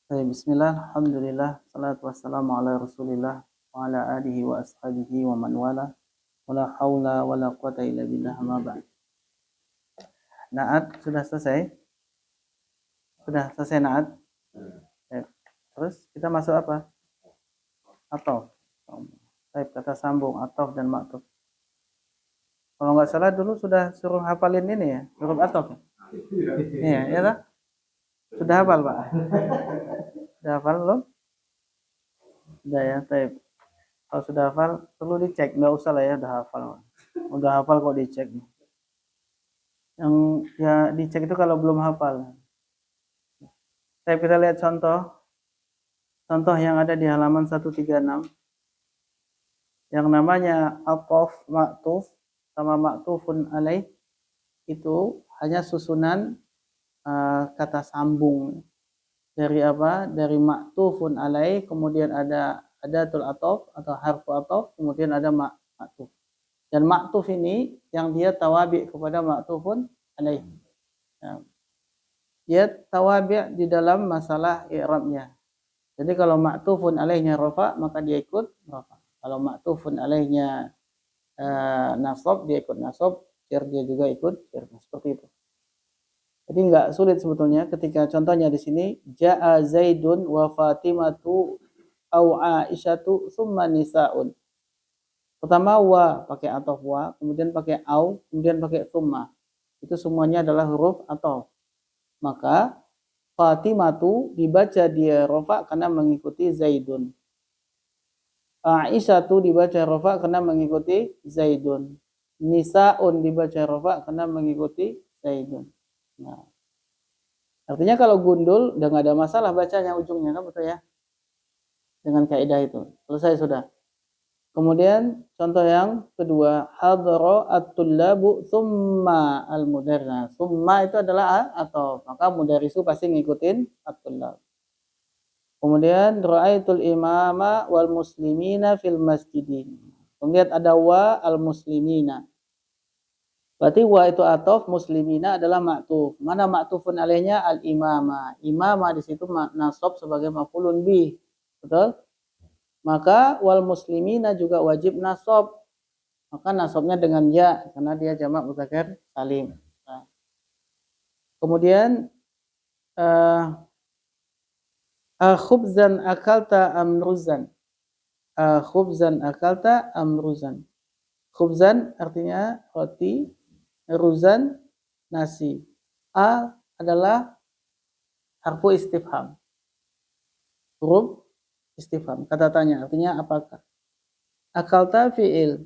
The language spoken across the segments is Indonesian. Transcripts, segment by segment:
Bismillah, alhamdulillah, salatu wassalamu ala rasulillah wa ala alihi wa ashabihi wa man wala wa la hawla wa la quwata illa billah ma ba'd. Naat sudah selesai? Sudah selesai naat? Terus kita masuk apa? Atau kata sambung, atau dan maktuf. Kalau nggak salah dulu sudah suruh hafalin ini ya, huruf atau. Iya, ya tak? Sudah hafal, Pak? Sudah hafal belum? Sudah ya, taib. Kalau sudah hafal perlu dicek, nggak usah lah ya, udah hafal. Udah hafal kok dicek. Yang ya dicek itu kalau belum hafal. Kita lihat contoh yang ada di halaman 136 yang namanya atof, maktuf sama maktufun alaih itu hanya susunan kata sambung dari apa? Dari maktufun alaih, kemudian ada adatul atof atau harfu atof, kemudian ada maktuf. Dan maktuf ini yang dia tawabi kepada maktufun alaih. Ya. Dia tawabi di dalam masalah i'rabnya. Jadi kalau maktufun alaihnya rafa, maka dia ikut rafa. Kalau maktufun alaihnya nasab, dia ikut nasab, jar dia juga ikut jar. Seperti itu. Jadi enggak sulit sebetulnya ketika contohnya di sini jaa Zaidun wa Fatimatu au Aisyatu summa nisaun. Pertama wa pakai ataf wa, kemudian pakai au, kemudian pakai summa. Itu semuanya adalah huruf ataf. Maka Fatimatu dibaca dia rafa karena mengikuti Zaidun. Aisyatu dibaca rafa karena mengikuti Zaidun. Nisaun dibaca rafa karena mengikuti Zaidun. Nah, artinya kalau gundul udah nggak ada masalah bacanya ujungnya, kan betul ya? Dengan kaidah itu. Selesai sudah. Kemudian contoh yang kedua, hadara at-tullabu thumma al-mudarris. Thumma itu adalah atau maka mudarisu pasti ngikutin at-tullab. Kemudian ra'aitul imama wal muslimina fil masjidin. Kemudian ada wa al muslimina. Berarti wa itu atof, muslimina adalah maktuf. Mana maktufun alaihnya al imama. Imama di situ nasab sebagai maf'ulun bih. Betul? Maka wal muslimina juga wajib nasab. Maka nasabnya dengan ya karena dia jamak mudzakkar salim. Nah. Kemudian khubzan akalta amruzan. Khubzan akalta amruzan. Khubzan artinya roti, ruzan nasi. A adalah harfu istifham. Huruf istifham, kata tanya, artinya apakah. Akalta fi'il,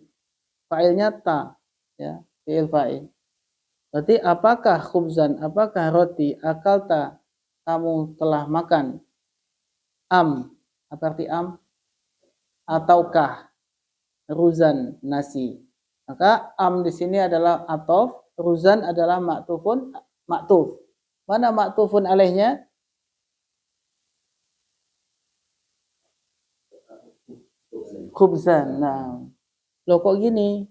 fa'ilnya ta, ya, fi'il fa'il. Berarti apakah khubzan, apakah roti, akalta, kamu telah makan. Am, apa arti am? Ataukah ruzan nasi. Maka am di sini adalah atof, ruzan adalah maktufun maktuf. Mana maktufun alaihnya? Khubzan. Nah, loh kok gini?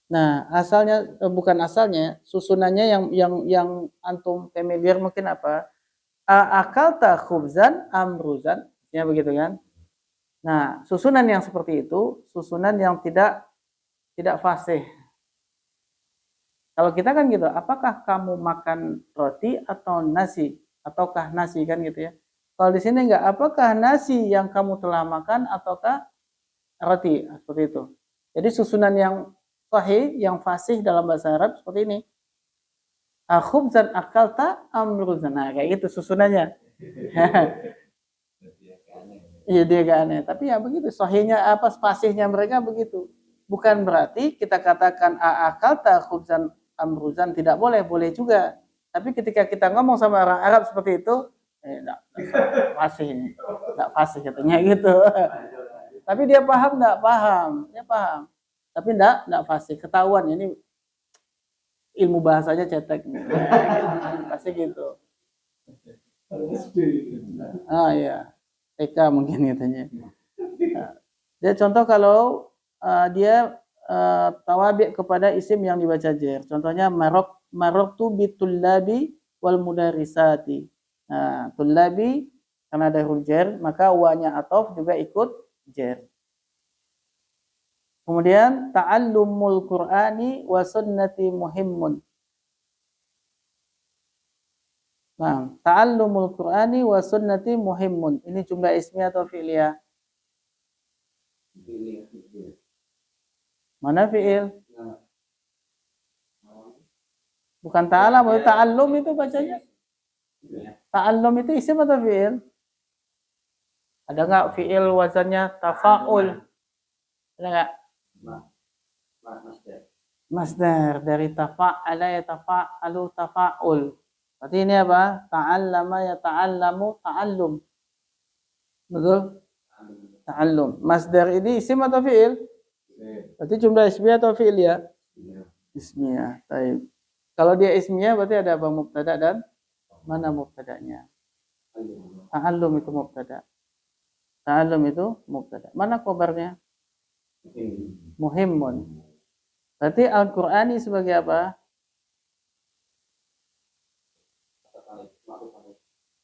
Nah, asalnya bukan asalnya, susunannya yang antum familiar mungkin apa? Akalta khubzan amruzan, ya begitu kan? Nah, susunan yang seperti itu, susunan yang tidak fasih. Kalau kita kan gitu, apakah kamu makan roti atau nasi? Ataukah nasi kan gitu ya? Kalau di sini enggak, apakah nasi yang kamu telah makan ataukah roti? Seperti itu. Jadi susunan yang sahih, yang fasih dalam bahasa Arab seperti ini. Khubzan akalta amruzan. Nah, kayak gitu susunannya. Iya, dia gak aneh. Tapi ya begitu, sahihnya apa, fasihnya mereka begitu. Bukan berarti kita katakan akalta khubzan amruzan tidak boleh, boleh juga. Tapi ketika kita ngomong sama orang Arab seperti itu, enggak fasih ini. Enggak fasih katanya gitu. Tapi dia paham enggak? Paham. Dia paham. Tapi enggak fasih. Ketahuan ini ilmu bahasanya cetek. Pasti gitu. Ya. TK mungkin katanya. Dia contoh kalau dia tawabi kepada isim yang dibaca jar. Contohnya marok tu bitullabi wal mudarisati. Nah, tullabi karena ada huruf jar, maka wa-nya atof juga ikut jar. Kemudian ta'allumul Qur'ani wa sunnati muhimmun. Nah, ta'allumul Qur'ani wa sunnati muhimmun. Ini jumlah ismiyah atau fi'liyah? Mana fi'il? Bukan ta'alam, ta'allum itu bacanya. Ta'allum itu isim atau fi'il? Ada nggak fi'il wazannya tafa'ul? Ada nggak? Masdar dari tafa'ala ya tafa'alu tafa'ul. Berarti ini apa? Ta'allama ya ta'allamu ta'allum. Betul? Ta'allum. Masdar ini isim atau fi'il? Berarti jumlah ismiyah atau fi'il ya? Ismiyah. Baik. Kalau dia ismiyah berarti ada apa? Mubtada dan mana mubtadanya? Ta'allum itu mubtada. Ta'allum itu mubtada. Mana khobarnya? Muhimmun. Berarti Al-Qur'ani sebagai apa?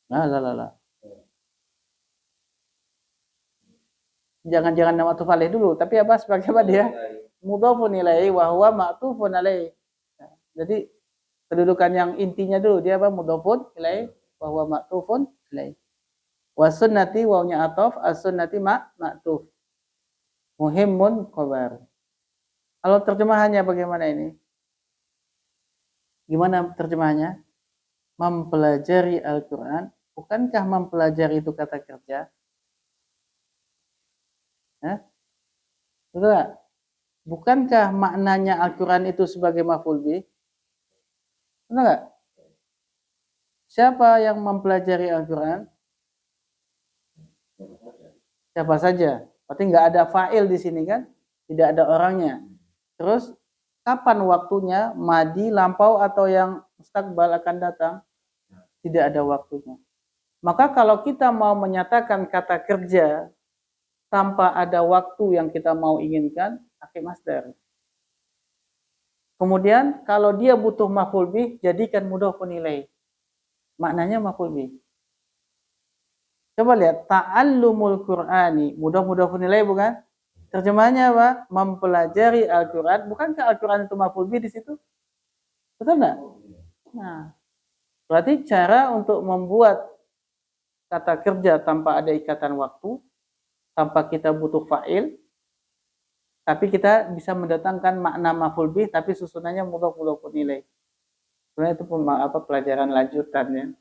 Lah. Jangan nama ma'tuf alaih dulu, tapi apa sebagai apa dia? Mudhafun ilaihi wa huwa ma'tufun alaih. Jadi kedudukan yang intinya dulu dia apa? Mudhafun ilaihi wa huwa ma'tufun alaih. Wa sunnati wawnya atof, as-sunnati ma'tuf. Muhimmun khabar. Kalau terjemahannya bagaimana ini? Gimana terjemahannya? Mempelajari Al-Qur'an, bukankah mempelajari itu kata kerja? Betul gak? Bukankah maknanya Al-Quran itu sebagai maf'ul bih? Betul gak? Siapa yang mempelajari Al-Quran? Siapa saja. Berarti nggak ada fa'il di sini kan? Tidak ada orangnya. Terus kapan waktunya? Madi, lampau atau yang mustaqbal akan datang? Tidak ada waktunya. Maka kalau kita mau menyatakan kata kerja tanpa ada waktu yang kita mau inginkan, pakai masdar. Kemudian kalau dia butuh maf'ul bih, jadikan mudhafun ilaih. Maknanya maf'ul bih. Coba lihat ta'allumul Qur'ani, mudhafun ilaih bukan? Terjemahannya apa? Mempelajari Al-Qur'an. Bukankah Al-Qur'an itu maf'ul bih di situ? Betul enggak? Nah, berarti cara untuk membuat kata kerja tanpa ada ikatan waktu, tanpa kita butuh fa'il, tapi kita bisa mendatangkan makna maf'ul bih tapi susunannya mudhafun ilaih. Sebenarnya itu pelajaran lanjutannya.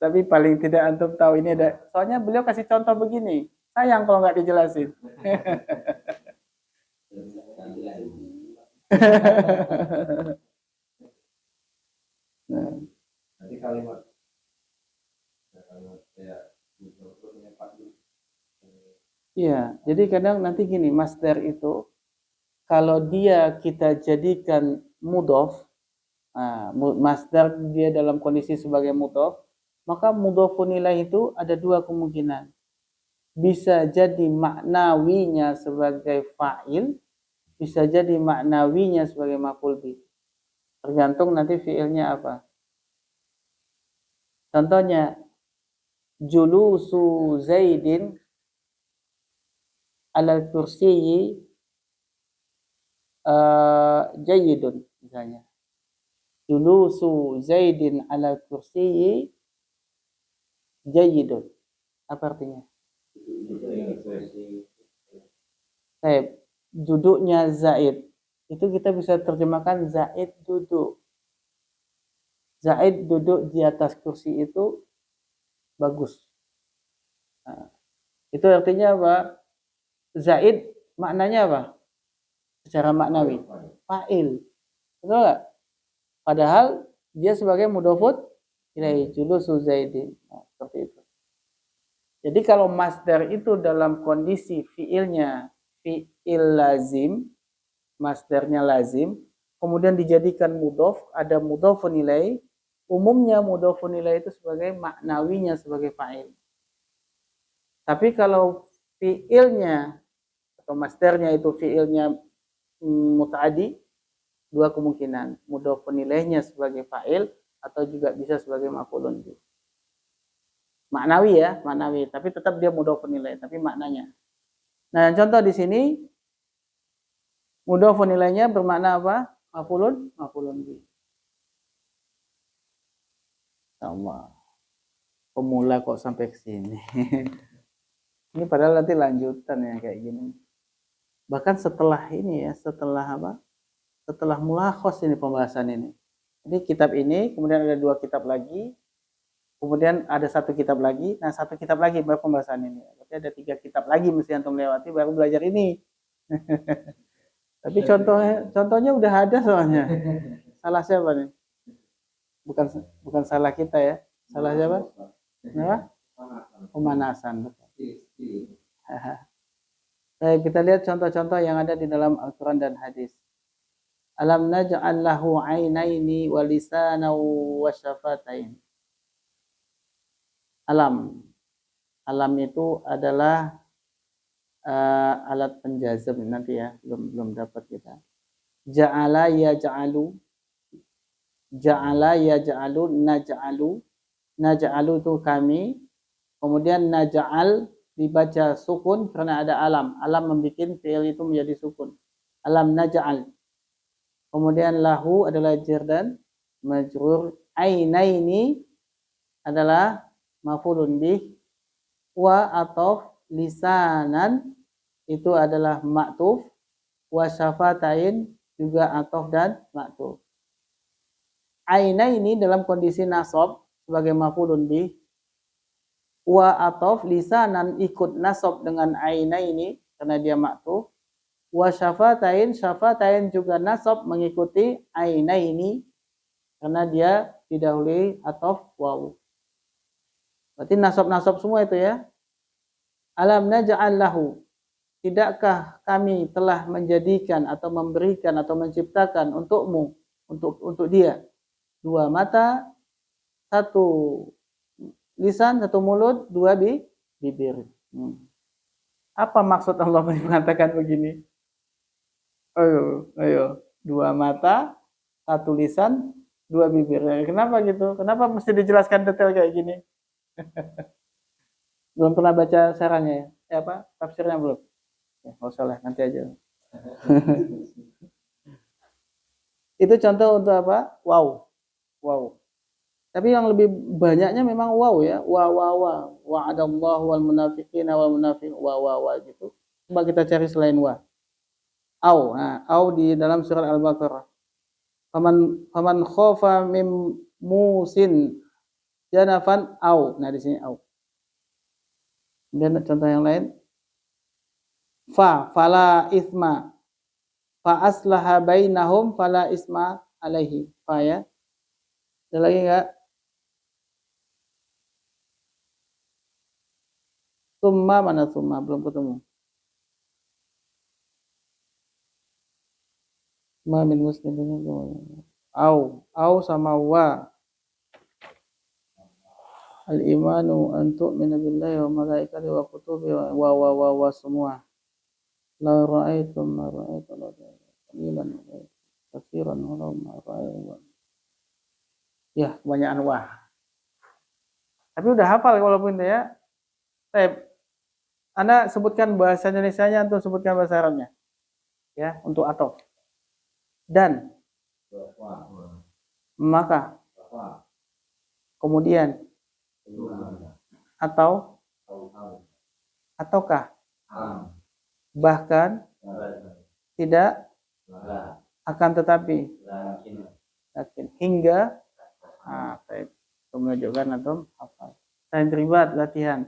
Tapi paling tidak antum tahu ini ada. Soalnya beliau kasih contoh begini. Sayang kalau nggak dijelasin. Nanti kalimat Iya, jadi kadang nanti gini, masdar itu kalau dia kita jadikan mudhof, masdar dia dalam kondisi sebagai mudhof, maka mudhofun ilaih itu ada dua kemungkinan. Bisa jadi maknawinya sebagai fa'il, bisa jadi maknawinya sebagai maf'ul bih. Tergantung nanti fi'ilnya apa. Contohnya, julusu Zaidin alal kursiyyi jayyidun misalnya. Julusu Zaidin alal kursiyyi jayyidun. Apa artinya? Duduknya Zaid. Itu kita bisa terjemahkan Zaid duduk. Zaid duduk di atas kursi itu bagus. Nah, itu artinya apa? Zaid maknanya apa? Secara maknawi. Fa'il. Betul nggak? Padahal dia sebagai mudhofun ilaih, julusu Zaidin. Nah, seperti itu. Jadi kalau masdar itu dalam kondisi fi'ilnya fi'il lazim, masdarnya lazim, kemudian dijadikan mudhof, ada mudhofun ilaih, umumnya mudhofun ilaih itu sebagai maknawinya sebagai fa'il. Tapi kalau fi'ilnya atau masdarnya itu fi'ilnya muta'addi, dua kemungkinan, mudhofun ilaihnya sebagai fa'il atau juga bisa sebagai maf'ulun bih. maknawi ya, maknawi, tapi tetap dia mudhofun ilaih, tapi maknanya. Nah, contoh di sini mudhofun ilaihnya bermakna apa? Maf'ulun bih. Allah. Pemula kok sampai ke sini. Ini padahal nanti lanjutan ya kayak gini. Bahkan setelah ini ya, setelah apa? Setelah mulakhos ini pembahasan ini. Jadi kitab ini, kemudian ada 2 kitab lagi, kemudian ada 1 kitab lagi, nah 1 kitab lagi baru pembahasan ini. Berarti ada 3 kitab lagi mesti antum lewati baru belajar ini. Tapi contohnya udah ada soalnya. Salah siapa nih? Bukan salah kita ya. Salah siapa? Kenapa? Pemanasan. Baik, kita lihat contoh-contoh yang ada di dalam Al-Quran dan hadis. Alam naj'al lahu 'ainaini wa lisanan wa syafatain. Alam. Alam itu adalah alat penjazm nanti ya, belum dapat kita. Ja'ala yaj'alu. Ja'ala yaj'alu, naj'alu itu kami. Kemudian naj'al dibaca sukun karena ada alam. Alam membuat fi'il itu menjadi sukun. Alam naj'al. Kemudian lahu adalah jar dan majrur. Ainaini adalah maf'ulun bih. Wa ataf lisanan itu adalah ma'tuf. Wa syafatain juga ataf dan ma'tuf. Ainaini dalam kondisi nasab sebagai maf'ulun bih. Wa ataf lisanan ikut nasab dengan ainaini karena dia ma'tuf. Wa syafatain juga nasab mengikuti ainaini karena dia didahului ataf waw. Berarti nasab semua itu ya. Alam naj'al lahu, tidakkah kami telah menjadikan atau memberikan atau menciptakan untukmu, untuk dia 2 mata, 1 lisan, 1 mulut, 2 bibir. Apa maksud Allah mengatakan begini? Ayo, 2 mata, 1 lisan, 2 bibir. Kenapa gitu? Kenapa mesti dijelaskan detail kayak gini? Belum pernah baca sarannya ya? Apa? Tafsirnya belum? Ya, nggak usah lah, nanti aja. Itu contoh untuk apa? Wow. Tapi yang lebih banyaknya memang wow ya. Wa'adallahu wal munafiqina wal munafiq wa gitu. Coba kita cari selain wa. Au di dalam surat Al-Baqarah. Faman khofa mim musin janafan au. Nah di sini au. Kemudian contoh yang lain. Fala isma. Fa aslaha bainahum fala isma alaihi. Fa ya. Ada lagi enggak? Summa mana summa? Belum ketemu. Ma min muslimin au sama wa. Al imanu an tu'mina billahi wa malaikatihi wa kutubihi wa semua. La ra'aitum ma ra'aitum qalilan katsiran wa ma ra'aitum. Ya, kebanyakan wa. Tapi udah hafal walaupun ya. Anda sebutkan bahasa Indonesianya, antum sebutkan bahasa Arabnya. Ya, untuk atof. Dan maka kemudian ataukah bahkan tidak akan tetapi hingga itu menunjukkan antum hafal. Tadribat latihan.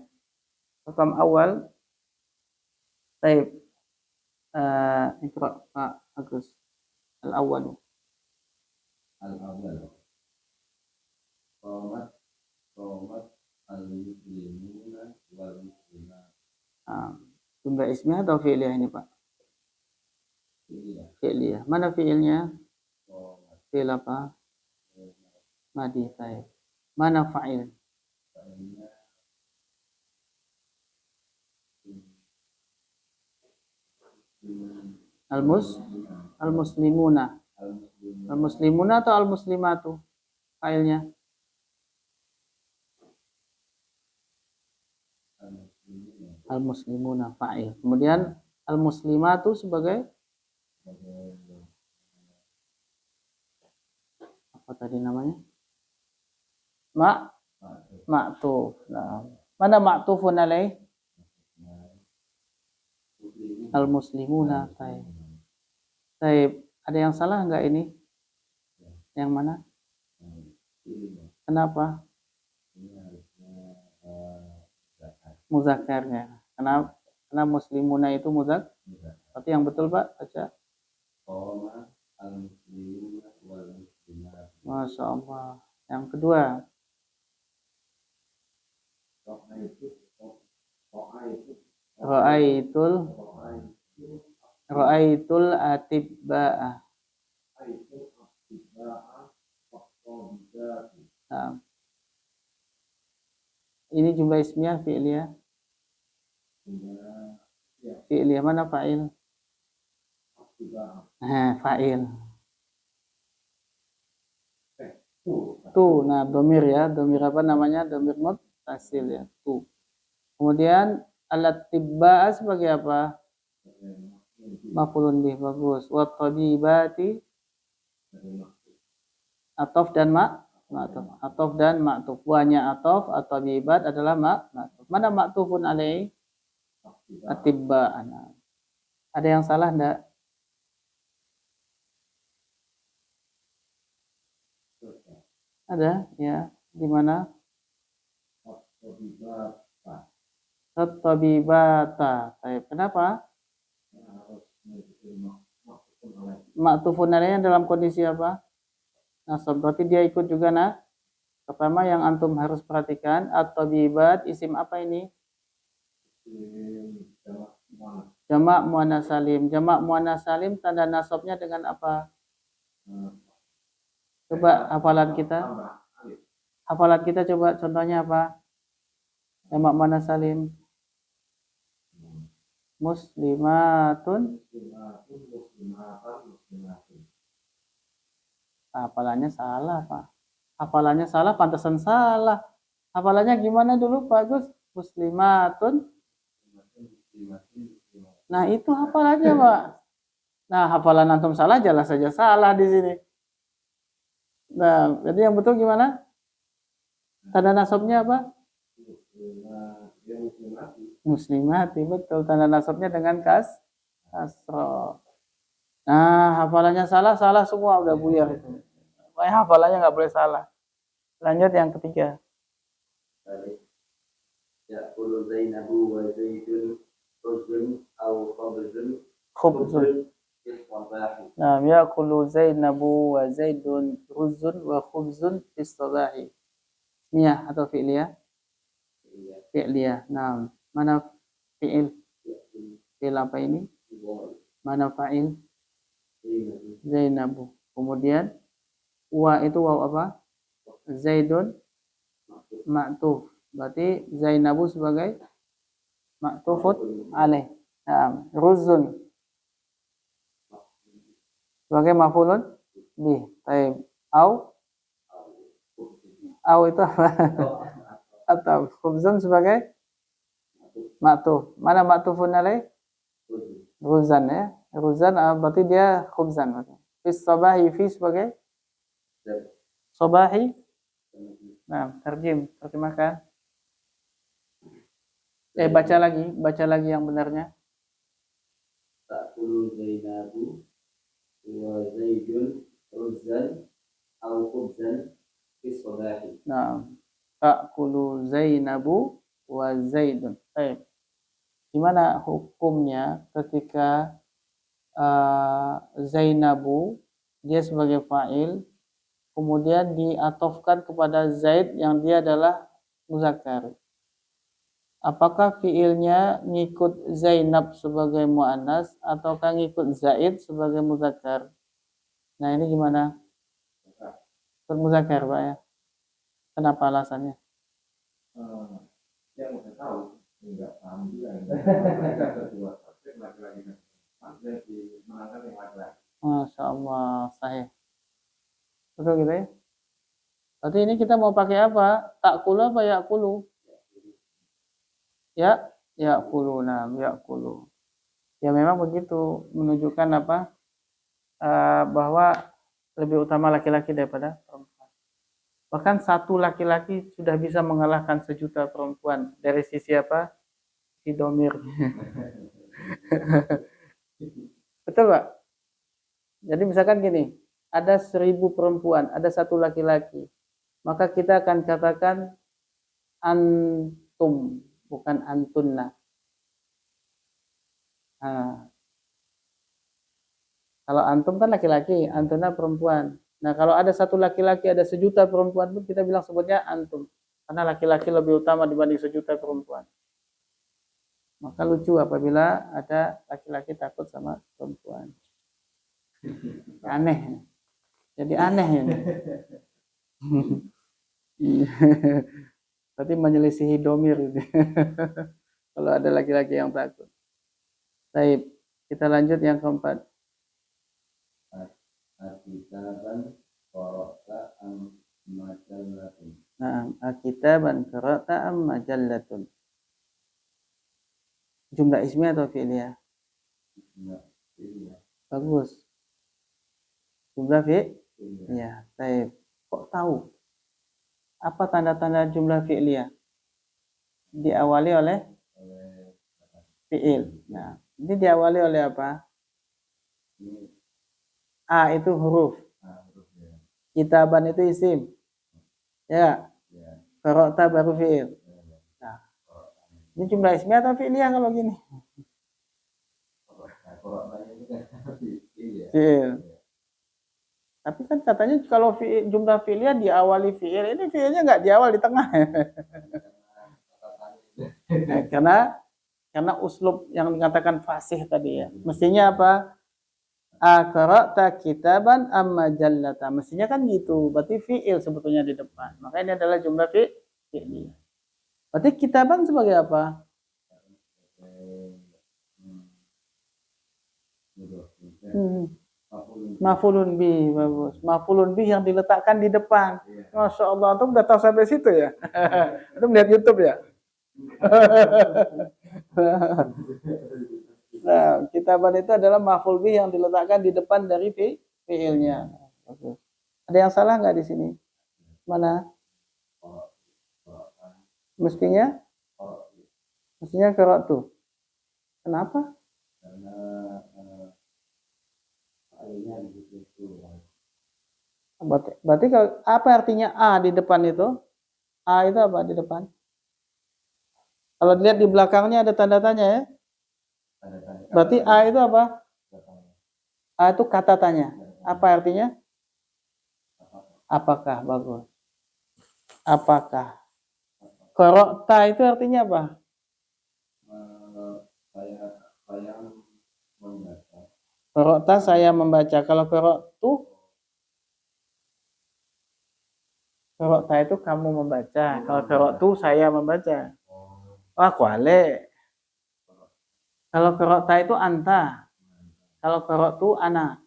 Pertama awal Iqra Pak Agus. Al-awwal. Qomat al-muslimuna wal muslimat. Jumlah ismiyah atau fi'liyah ini, Pak? Fi'liyah. Mana fi'ilnya? Fi'il apa? Madi, baik. Mana fa'il? Al-muslimuna. Al-muslimuna atau al-muslimatu? Failnya. Al-muslimuna fa'il. Kemudian al-muslimatu sebagai apa tadi namanya? Ma'tuf. Nah, mana ma'tufun alaih? Al-muslimuna. Taib. Ada yang salah enggak ini? Yang mana? Kenapa? Muzakkarnya. Karena muslimuna itu muzakkar. Tapi yang betul Pak, baca. Masya Allah. Yang kedua. Ra'aitul atibba'ah. Nah. Ini jumlah ismiyah, fi'liyah. Fi'liyah mana fa'il? Fa'il. Nah domir ya, domir apa namanya? Domir muttasil ya, Kemudian alat tibba'ah sebagai apa? Maf'ulun bih, bagus. Wa tabibati atof dan ma'tuf. Atof dan ma'tuf. Buahnya atof atau tabibat adalah ma'tuf. Mana ma'tufun alaih? Atibba'ah. Ada yang salah enggak? Ada ya, di mana? At-tabibata. Kenapa? Ma'tufun alaih dalam kondisi apa? Nasab. Berarti dia ikut juga Pertama yang antum harus perhatikan, at-tabibat isim apa ini? Jamak muannats salim. Jamak muannats salim tanda nasabnya dengan apa? Coba hafalan kita. Hafalan kita coba contohnya apa? Jamak muannats salim. Muslimatun. Hafalannya salah, Pak. Hafalannya salah, pantesan salah. Hafalannya gimana dulu, Pak Gus? Muslimatun. Nah, itu hafalannya, Pak. Nah, hafalan antum salah, jelas saja salah di sini. Nah, jadi yang betul gimana? Tanda nasabnya apa? Muslimati, betul. Tanda nasabnya dengan kasroh. Nah, hafalannya salah semua, udah buyar itu. Makanya hafalannya nggak boleh salah. Lanjut yang ketiga. Ya'kulu Zainabu wa Zaidun ruzun au khubzun. Nah, ya'kulu Zainabu wa Zaidun ruzun wa khubzun fis sabahi. Niyah atau fi'liyah? Fi'liyah. Nah, mana fi'il? Fi'il apa ini? Mana fa'il? Zainabu. Kemudian wa itu waw apa? Zaidun ma'tuf. Berarti Zainabu sebagai ma'tufut alaih. Nah, ruzun sebagai maf'ulun bih. Taib. Au itu apa? Atau khubzun sebagai ma'tuf. Mana ma'tufun alaih? Ruzan ya. Ruzan berarti dia khubzan. Fis sabahi fi sebagai sabahi. Nah, terjemahkan. Baca lagi yang benarnya. Ta'kulu Zainabu wa Zaidun ruzan au khubzan fis sabahi. Nah, ta'kulu Zainabu wa Zaidun. Gimana hukumnya ketika Zainabu dia sebagai fa'il kemudian diatofkan kepada Zaid yang dia adalah muzakkar? Apakah fiilnya ngikut Zainab sebagai muannas ataukah ngikut Zaid sebagai muzakkar? Nah, ini gimana? Muzakkar, Pak ya. Kenapa alasannya? Yang saya tahu enggak paham juga. Masya Allah, sahih. Betul gitu ya? Berarti ini kita mau pakai apa? Ta'kulu apa ya'kulu? Ya'kuluna, ya'kulu. Ya memang begitu, menunjukkan apa? Bahwa lebih utama laki-laki daripada perempuan. Bahkan satu laki-laki sudah bisa mengalahkan sejuta perempuan dari sisi apa? Si domir. Betul, Pak? Jadi misalkan gini, ada 1000 perempuan, ada satu laki-laki. Maka kita akan katakan antum, bukan antunna. Nah, kalau antum kan laki-laki, antunna perempuan. Nah, kalau ada satu laki-laki, ada sejuta perempuan pun kita bilang sebutnya antum. Karena laki-laki lebih utama dibanding sejuta perempuan. Maka lucu apabila ada laki-laki takut sama perempuan. Aneh. Jadi aneh ini. Tapi menyelisihi domir. Kalau ada laki-laki yang takut. Baik, kita lanjut yang keempat. Nah, akitaban qara'ta am majallatun. Jumlah ismi atau fi'liyah? Bagus. Jumlah fi'liyah. Baik. Kok tahu? Apa tanda-tanda jumlah fi'liyah? Diawali oleh fi'il. Nah, ini diawali oleh apa? A itu huruf. Kitaban itu isim. Ya. Qara'ta baru fi'il. Nah, ini jumlah ismi atau fi'liyah kalau gini? Fi'il. Tapi kan katanya kalau jumlah fi'liyah diawali fi'il, ini fi'ilnya nggak diawal di tengah. Karena uslub yang dikatakan fasih tadi ya. Mestinya apa? Aqra'ta kitaban am majallata. Mestinya kan gitu. Berarti fi'il sebetulnya di depan. Maka ini adalah jumlah fi'il. Berarti kitaban sebagai apa? Maf'ulun bih, bagus. Maf'ulun bih yang diletakkan di depan. Masya Allah, antum udah tahu sampai situ ya? Antum lihat YouTube ya? Nah, kitaban itu adalah maf'ul bih yang diletakkan di depan dari fi'ilnya. Ada yang salah nggak di sini? Mana? Mestinya qara'tu. Kenapa? Berarti apa artinya A di depan itu? A itu apa di depan? Kalau dilihat di belakangnya ada tanda tanya ya. Berarti A itu apa? A itu kata tanya. Apa artinya? Apakah? Bagus. Apakah? Qara'ta itu artinya apa? Qara'ta saya membaca. Kalau qara'ta itu kamu membaca. Kalau qara'tu saya membaca. Wah, kuale. Kalau qara'ta itu anta. Kalau qara'tu ana.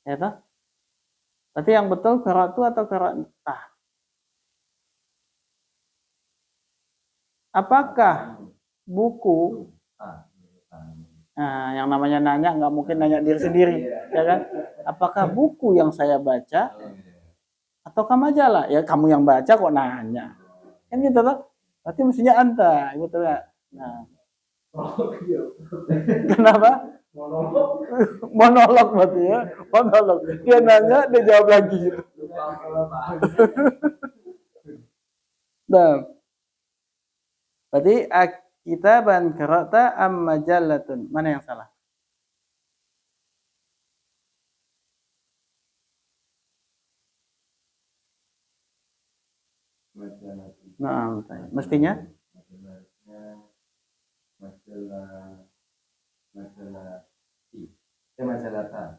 Ya toh? Berarti yang betul qara'tu atau qara'ta? Apakah buku? Nah, yang namanya nanya nggak mungkin nanya diri sendiri, ya kan? Apakah buku yang saya baca ataukah majalah? Ya kamu yang baca kok nanya. Kan gitu toh? Berarti mestinya anta, betul nggak? Nah, kenapa? Monolog berarti ya, monolog. Dia nanya, dia jawab lagi gitu. Nah, berarti kitaban qara'ta am majallatun. Mana yang salah? Nah, mestinya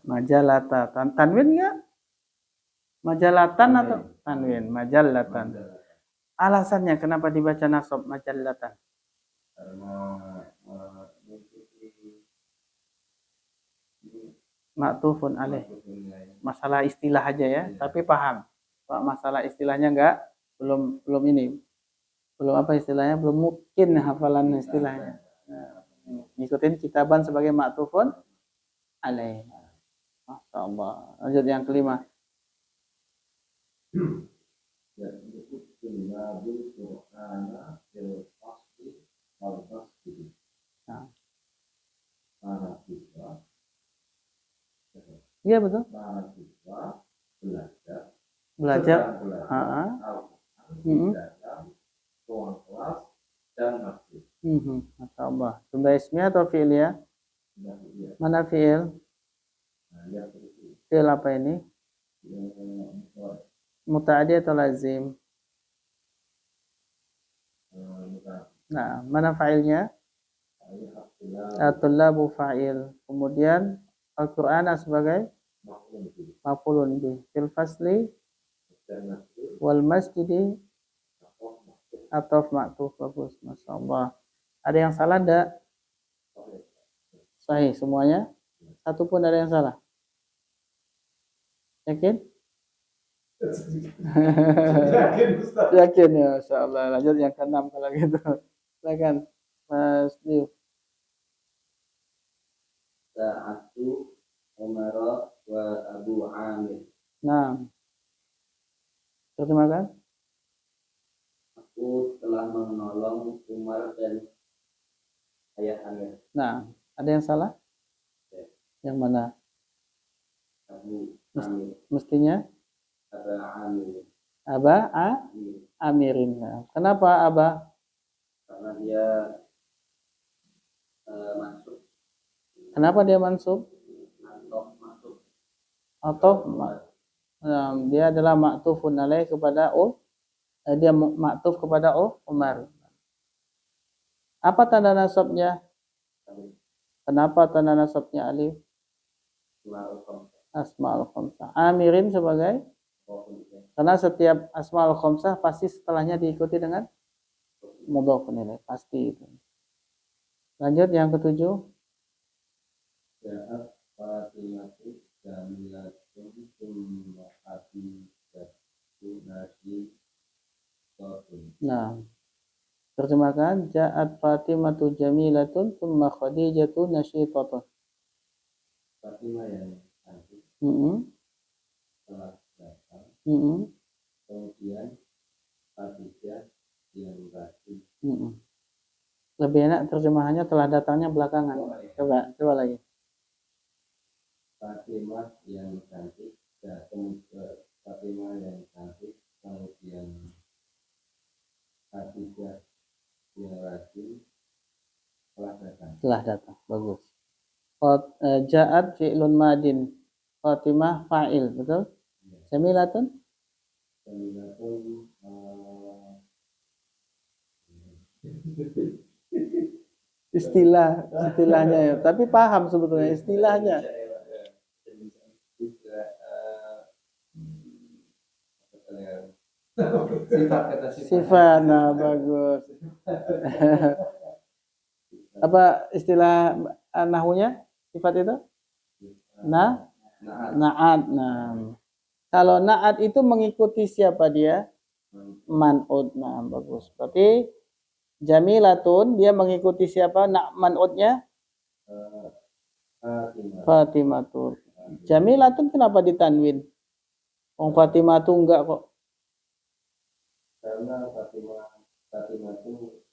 majalatan. Tanwin enggak? Majalatan atau tanwin? Majalatan. Alasannya kenapa dibaca nasab majalatan? Ma'tufun alaih. Masalah istilah aja ya, tapi paham. Pak masalah istilahnya enggak belum ini. Belum apa istilahnya? Belum mungkin hafalan istilahnya. Nah, ngikutin kitaban sebagai ma'tufun alaih. Masya Allah. Lanjut yang kelima. Nah. Iya betul. Belajar. Masya Allah. Sudah ismi atau fi'il ya? Mana fi'il? Fi'il apa ini? Muta'addi atau lazim? Nah, mana fa'ilnya? At-tullabu fa'il. Kemudian Al-Qur'an sebagai maf'ulun bih. Fil fasli wal masjidi atau ma'tuf. Bagus, Masya Allah. Ada yang salah enggak? Sahih semuanya? Satu pun ada yang salah? Yakin? Yakin ya, Masya Allah. Lanjut yang ke-6 kalau gitu. Silakan, Mas Liu. Sa'atu Umar wa Abu Amir. Nah, terjemahkan. Aku telah menolong Umar dan ayah Amir. Nah, ada yang salah? Ya. Yang mana? Abu Amir. Mestinya? Aba Amir. Aba Amirin. Nah, kenapa Aba? Karena dia masuk. Kenapa dia mansub? Atau dia adalah ma'tufun alaih kepada dia ma'tuf kepada Umar. Apa tanda nasabnya? Kenapa tanda nasabnya alif? Asmaul khamsah. Amirin sebagai? Karena setiap asmaul khamsah pasti setelahnya diikuti dengan mudhofun ilaih, pasti itu. Lanjut yang ketujuh. Ja'at Fatimatu Jamilatun Summa Habibatu Nasyitatun. Nah, terjemahkan. Ja'at Fatimatu Jamilatun Summa Khadijatu Nasyitatun. Fatimah yang cantik telah datang. Kemudian Khadijah yang rajin. Lebih enak terjemahannya telah datangnya belakangan. Coba lagi. Fatimah yang cantik, Fatimah yang cantik, kemudian Khadijah yang rajin telah datang. Bagus. Ja'at fi'lun madin, Fatimah fa'il, betul? Jamilatun? Jamilatun istilahnya ya. Tapi paham sebetulnya istilahnya. Sifat, nah bagus. Apa istilah nahwunya? Sifat itu? Na'at. Nah, kalau na'at itu mengikuti siapa dia? Man'ud. Nah, bagus. Berarti Jamilatun dia mengikuti siapa? Man'udnya? Fatimatun. Jamilatun kenapa ditanwin? Fatimatu enggak kok. Karena Fatimatu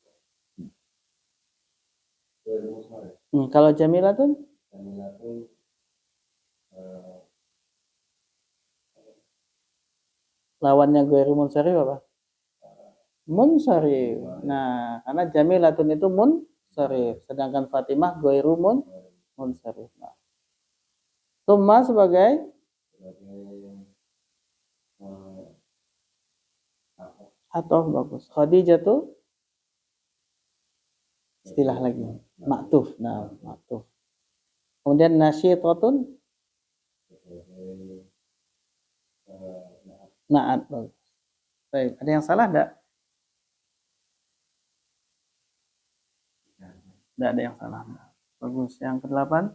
kalau Jamilatun? Lawannya ghairu munsharif apa? Munsharif. Nah, karena Jamilatun itu munsharif, sedangkan Fatimah ghairu munsharif. Nah. Tsumma sebagai atau bagus. Khadijah tuh istilah lagi. Ma'tuf. Nah, ma'tuf. Kemudian nasyitatun na'at. Bagus. Baik, ada yang salah enggak? Enggak ada yang salah. Bagus. Yang ke-8.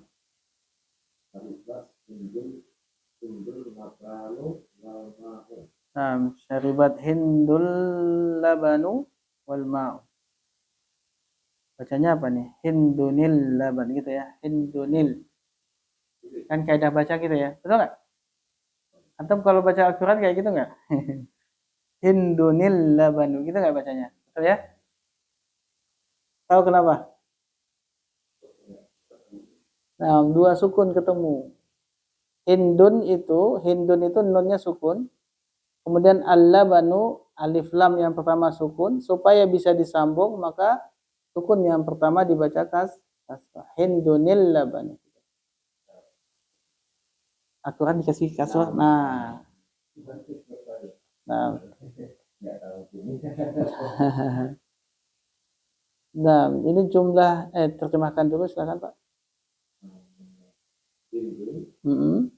Syaribat hindul labanu wal ma'u. Bacanya apa nih? Hindunil laban gitu ya. Hindunil. Kan kaidah baca gitu ya. Betul nggak? Antum kalau baca Al-Quran kayak gitu nggak? Hindunil labanu. Gitu nggak bacanya? Betul ya? Tahu kenapa? Nah, dua sukun ketemu. Hindun itu nunnya sukun. Kemudian al-labanu, alif lam yang pertama sukun. Supaya bisa disambung, maka sukun yang pertama dibaca kasrah. Hindunil labanu. Al-Quran dikasih kasrah. Nah. Nah. Nah, ini jumlah terjemahkan dulu silakan Pak. Mm-mm.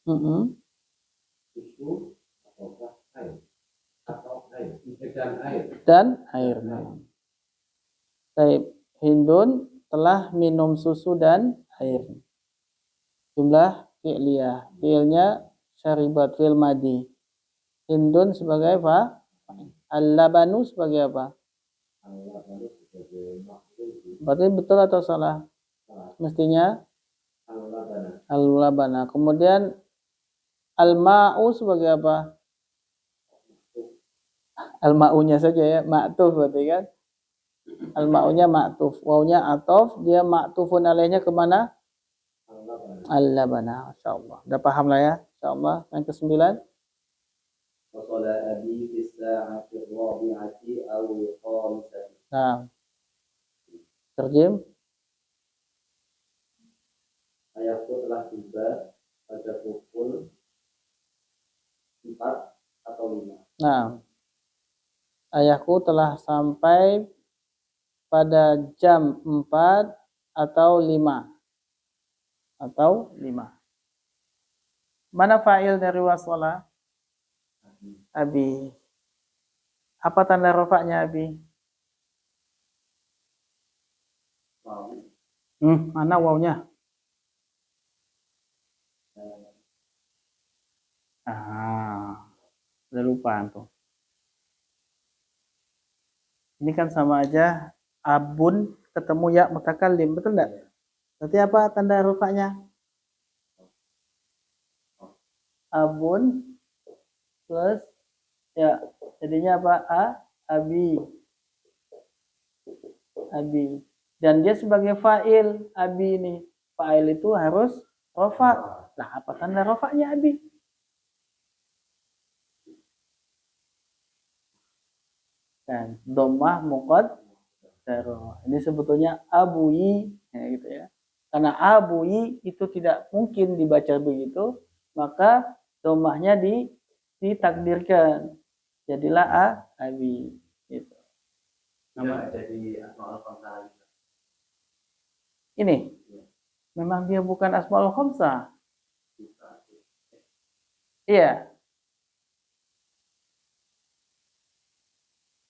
Mm-mm. Dan air. Baik, Hindun telah minum susu dan air. Jumlah fi'liyah. Fi'ilnya syaribat, fi'il madi. Hindun sebagai apa? Al-labanu sebagai apa? Berarti betul atau salah? Mestinya al-labana. Kemudian al-ma'u sebagai apa? Al-ma'unya saja ya, ma'tuf berarti kan? Al-ma'unya ma'tuf. Wawnya atof, dia ma'tufun alaihnya kemana? Al-labana. Insyaallah. Udah paham lah ya? Insyaallah. Yang ke-9. Nah, terjem. Ayahku telah tiba pada pukul 4 atau 5. Nah, ayahku telah sampai pada jam 4 atau 5. Mana fa'il dari wasala? Abi. Apa tanda rofaknya Abi? Mana wawnya? Udah lupa tuh. Ini kan sama aja abun ketemu ya mutakallim, betul enggak? Berarti apa tanda rofaknya? Abun plus ya, jadinya apa? Abi. Dan dia sebagai fa'il abi ini. Fa'il itu harus rofa. Nah, apa tanda rofaknya abi? Dan dhammah muqaddarah. Ini sebetulnya abuyi ya gitu ya. Karena abuyi itu tidak mungkin dibaca begitu, maka dhammahnya ditakdirkan. Jadilah abi gitu. Nama jadi asmaul khamsah. Ini memang dia bukan asmaul khamsah. Iya.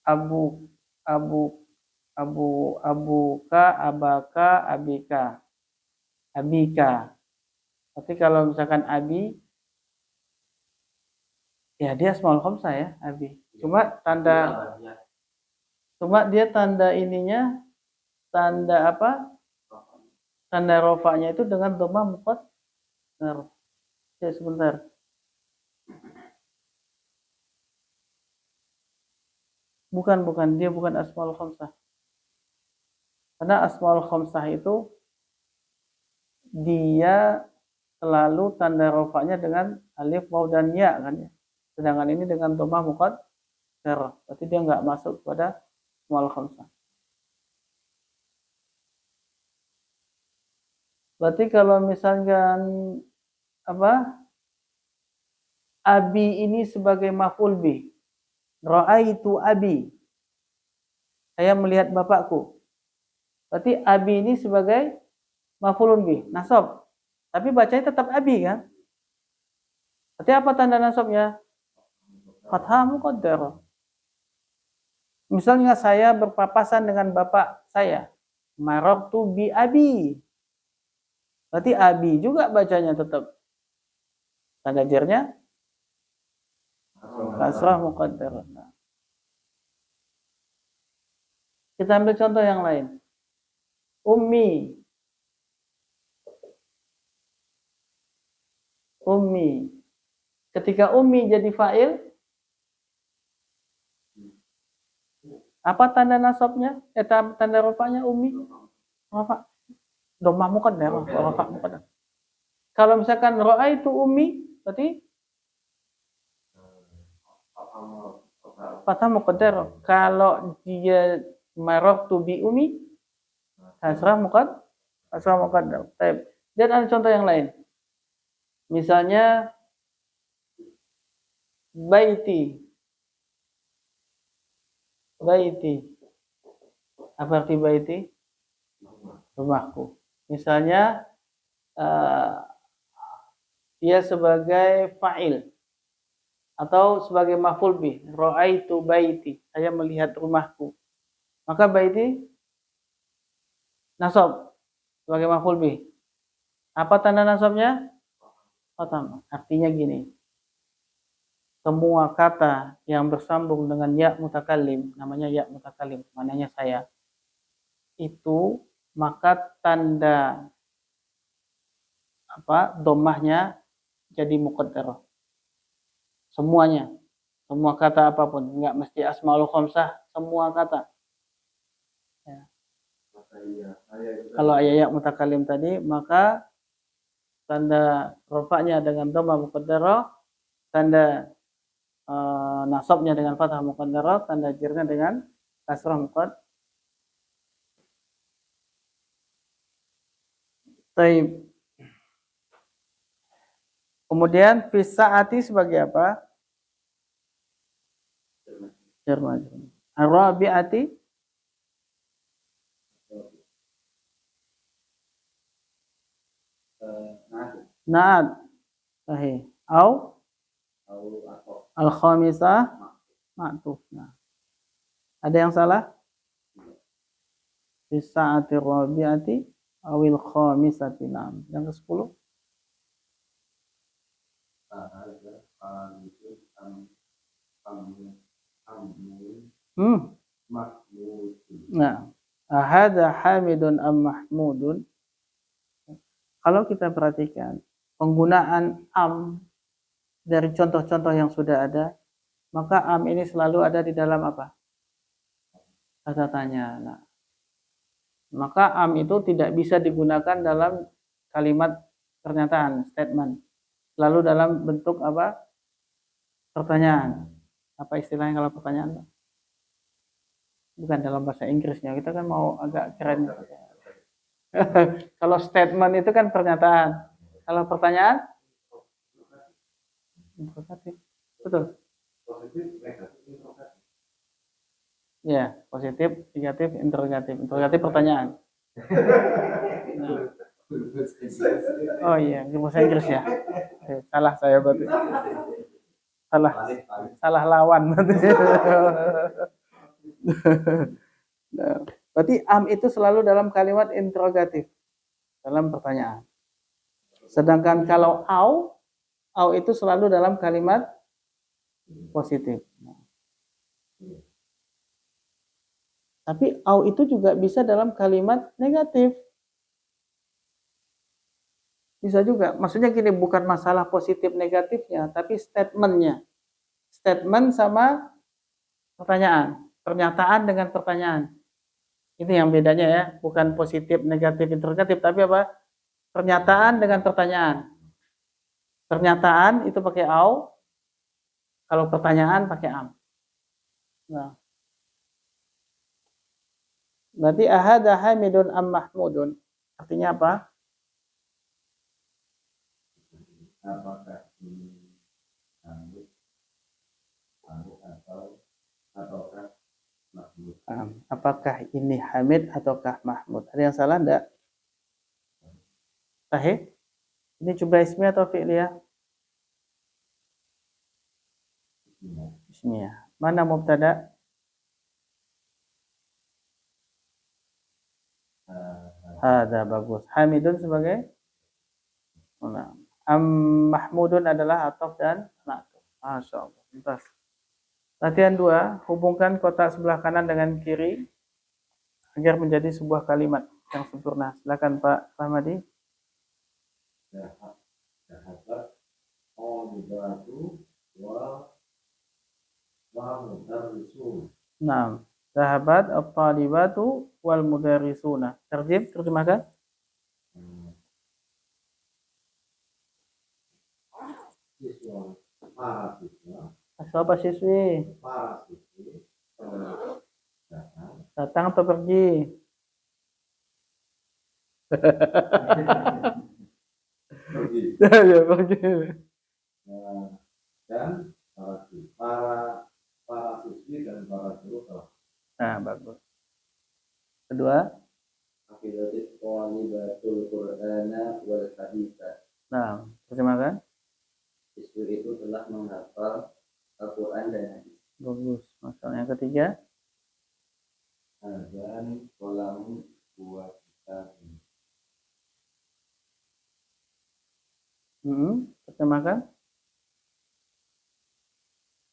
Abuka, abaka, abika. Tapi kalau misalkan abi, ya dia asmaul khamsah ya, abi. Cuma dia tanda ininya, tanda apa? Tanda rofanya itu dengan dhammah muqaddar. Ya sebentar. Bukan, dia bukan asmaul khamsah. Karena asmaul khamsah itu dia selalu tanda rofanya dengan alif, waw, dan ya kan ya. Sedangkan ini dengan dhammah muqaddar. Berarti dia nggak masuk pada asmaul khamsah. Berarti kalau misalkan apa? Abi ini sebagai maf'ul bih. Ra'aitu abi. Saya melihat bapakku. Berarti abi ini sebagai maf'ulun bih, nasab. Tapi bacanya tetap abi kan? Berarti apa tanda nasabnya? Fathah muqaddar. Misalnya saya berpapasan dengan bapak saya. Marartu bi abi. Berarti abi juga bacanya tetap. Tanda jarnya kasrah muqaddar. Kita ambil contoh yang lain. Ummi. Ummi. Ketika ummi jadi fa'il, apa tanda nasabnya? Tanda rafa'nya ummi? Rafa. Dhammah muqaddar, rafa muqaddar. Kalau misalkan ra'aitu ummi, berarti fathah muqaddar. Kalau dia marartu bi ummi, kasrah muqaddar. Baik. Dan ada contoh yang lain. Misalnya baiti. Baiti. Apa arti baiti? Rumahku. Misalnya dia sebagai fa'il atau sebagai maf'ul bih. Ra'aitu baiti. Saya melihat rumahku. Maka baiti nasab sebagai maf'ul bih. Apa tanda nasabnya? Fathah. Artinya gini. Semua kata yang bersambung dengan ya mutakallim, namanya ya mutakallim, maknanya saya. Itu maka tanda dhammahnya jadi muqaddar. Semuanya. Semua kata apapun, enggak mesti asmaul khamsah, semua kata. Ya. Kalau ya mutakallim tadi, maka tanda rafa'nya dengan dhammah muqaddarah, tanda nasabnya dengan fathah muqaddarah, tanda jirnya dengan kasrah muqaddarah. Taib. Kemudian fi sa'ati sebagai apa? Jar majrur. Ar-rabi'ati na'at. Sahih. Au al-khamisah ma'tuf. Nah. Ada yang salah? Fi sa'ati ar-rabi'ati awil khamisati. Naam. Yang ke-10. Nah, hadza hamidun am mahmudun. Kalau kita perhatikan penggunaan am dari contoh-contoh yang sudah ada, maka am ini selalu ada di dalam apa? Kata tanya. Nah, maka am itu tidak bisa digunakan dalam kalimat pernyataan, statement. Selalu dalam bentuk apa? Pertanyaan. Apa istilahnya kalau pertanyaan? Bukan dalam bahasa Inggrisnya. Kita kan mau agak keren. Kalau statement itu kan pernyataan. Kalau pertanyaan? Interrogatif. Betul. Ya, positif, negatif, interrogatif. Interrogatif pertanyaan. Nah. Oh iya, di bahasa Inggris ya. Salah saya berarti. Salah lawan berarti. Nah, berarti am itu selalu dalam kalimat interrogatif, dalam pertanyaan. Sedangkan kalau au itu selalu dalam kalimat positif. Tapi au itu juga bisa dalam kalimat negatif. Bisa juga. Maksudnya gini, bukan masalah positif negatifnya, tapi statementnya. Statement sama pertanyaan. Pernyataan dengan pertanyaan. Itu yang bedanya ya. Bukan positif, negatif, interrogatif, tapi apa? Pernyataan dengan pertanyaan. Pernyataan itu pakai au. Kalau pertanyaan pakai am. Nah. Berarti ahada hamidun am mahmudun. Artinya apa? Apakah ini hamid ataukah mahmud? Apakah ini hamid ataukah mahmud? Ada yang salah enggak? Sahih? Ini coba ismiyah atau fi'liyah? Ismiyah. Mana mubtada? Ada bagus. Hamidun sebagai mahmudun adalah ataf dan ma'tuf. Masyaallah. Tuntas. Latihan 2, hubungkan kotak sebelah kanan dengan kiri. agar menjadi sebuah kalimat yang sempurna. Silakan Pak Rahmadi. Sahabat Al-Mubadu wa mudarrisun. Naam. Sahabat at-talibatu wal mudarrisuna. Terjemahkan. Siswa, para siswa, Siapa siswi? para siswi datang Datang atau pergi? pergi. Ya, pergi. Dan para siswi dan para guru telah Nah, bagus. Kedua. hafizatul qalibatul Qur'ana wal haditha. Nah, terjemahkan. Siswi itu telah menghafal Al-Quran dan hadis. Bagus. Masalah yang ketiga. Dan kolam buat kita. Terjemahkan.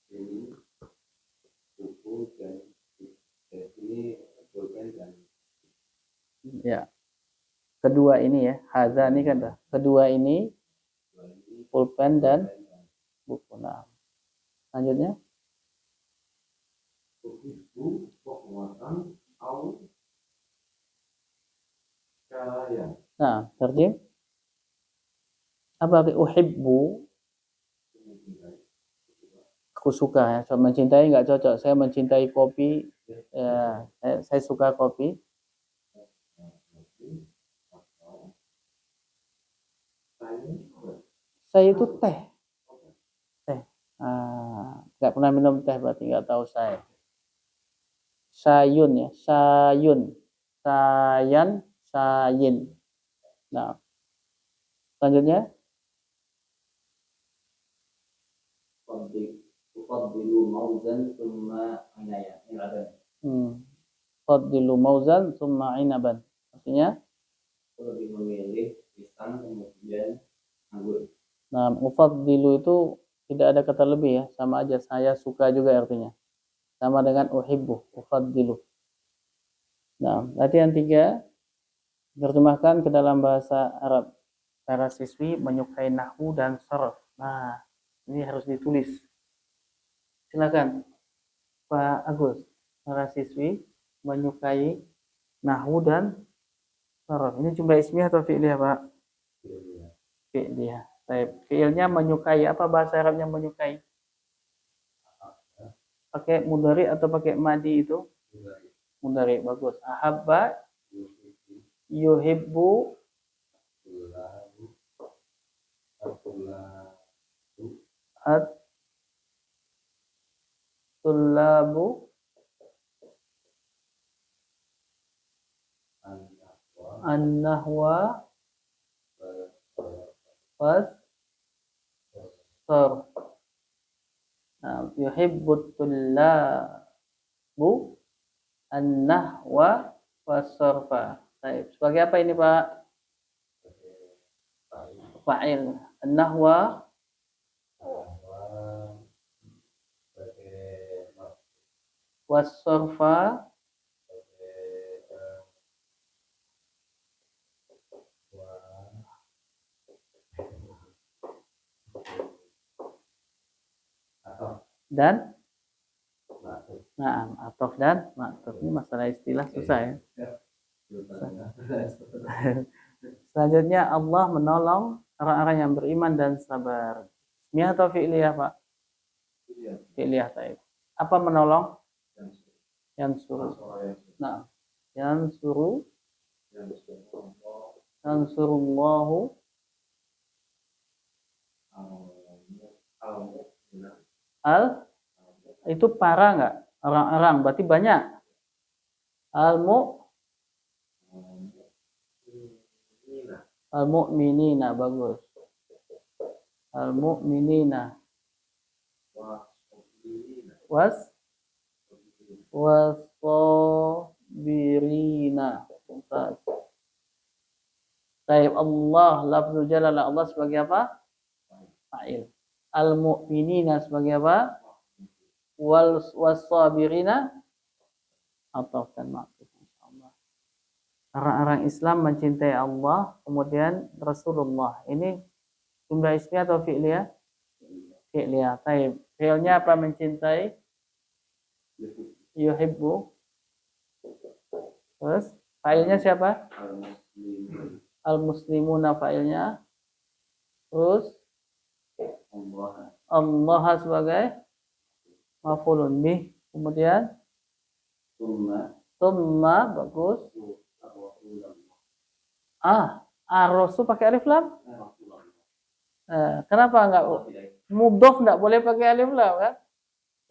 Ini buku dan ini pulpen dan Ya. Kedua ini ya. Hadza ini kan dah. Kedua ini pulpen dan buku. Nah. Selanjutnya. buku penguatan au kalian. Nah, terjem. Apa uhibbu? Aku suka ya. So, mencintai nggak cocok. Saya mencintai kopi. Ya, saya suka kopi. Saya itu teh. Teh. Nggak pernah minum teh berarti nggak tahu saya. Sayun ya. Sayun. Sayan. Sayin. Nah. Selanjutnya. Ufaddilu mauzan thumma inaban. Faddilu mauzan thumma inaban. Artinya Lebih memilih pisang kemudian anggur. nah, ufaddilu itu tidak ada kata lebih ya, sama aja saya suka juga artinya. Sama dengan uhibbu, ufaddilu. Nah, latihan 3 terjemahkan ke dalam bahasa Arab. Para siswi menyukai nahwu dan sarf. Nah, ini harus ditulis. Silakan Pak Agus. Para siswi menyukai nahwu dan sarf. Ini jumlah ismiyah atau fi'liyah, Pak? Fi'liyah. Fi'ilnya menyukai. Apa bahasa Arabnya menyukai? Pakai mudhari atau pakai madi itu? Mudhari. Bagus. Ahabba yuhibbu at-tullabu an-nahwa was sarf. Yuhibbut tullabu an-nahwa was sarfa. Sebagai apa ini, Pak? Fa'il. An-nahwa was sarfa dan atof dan ma'tuf. Ini masalah istilah susah ya. Selanjutnya Allah menolong orang-orang yang beriman dan sabar. Ismiyah atau fi'liyah, Pak? Fi'liyah. Apa menolong? Yansuru. Nah, yansurullahu itu para enggak? Orang-orang berarti banyak. Al-mu'minina bagus. Al-mu'minina wasabirina. Baik, Allah lafzul jalalah Allah sebagai apa? Fa'il. Al-mu'minina sebagai apa? Wasabirina atau dan ma'tuf, insyaallah. Orang-orang Islam mencintai Allah, kemudian Rasulullah. Ini jumlah ismiyah atau fi'liyah? Fi'liyah. Taib. Fi'ilnya apa mencintai? Yuhibbu. Terus fa'ilnya siapa? Al-muslimuna fa'ilnya. Terus Allah sebagai maf'ulun bih. Kemudian Tumma bagus. Ar-rasul pakai alif lam? Kenapa enggak mudhof enggak boleh pakai alif lam kan?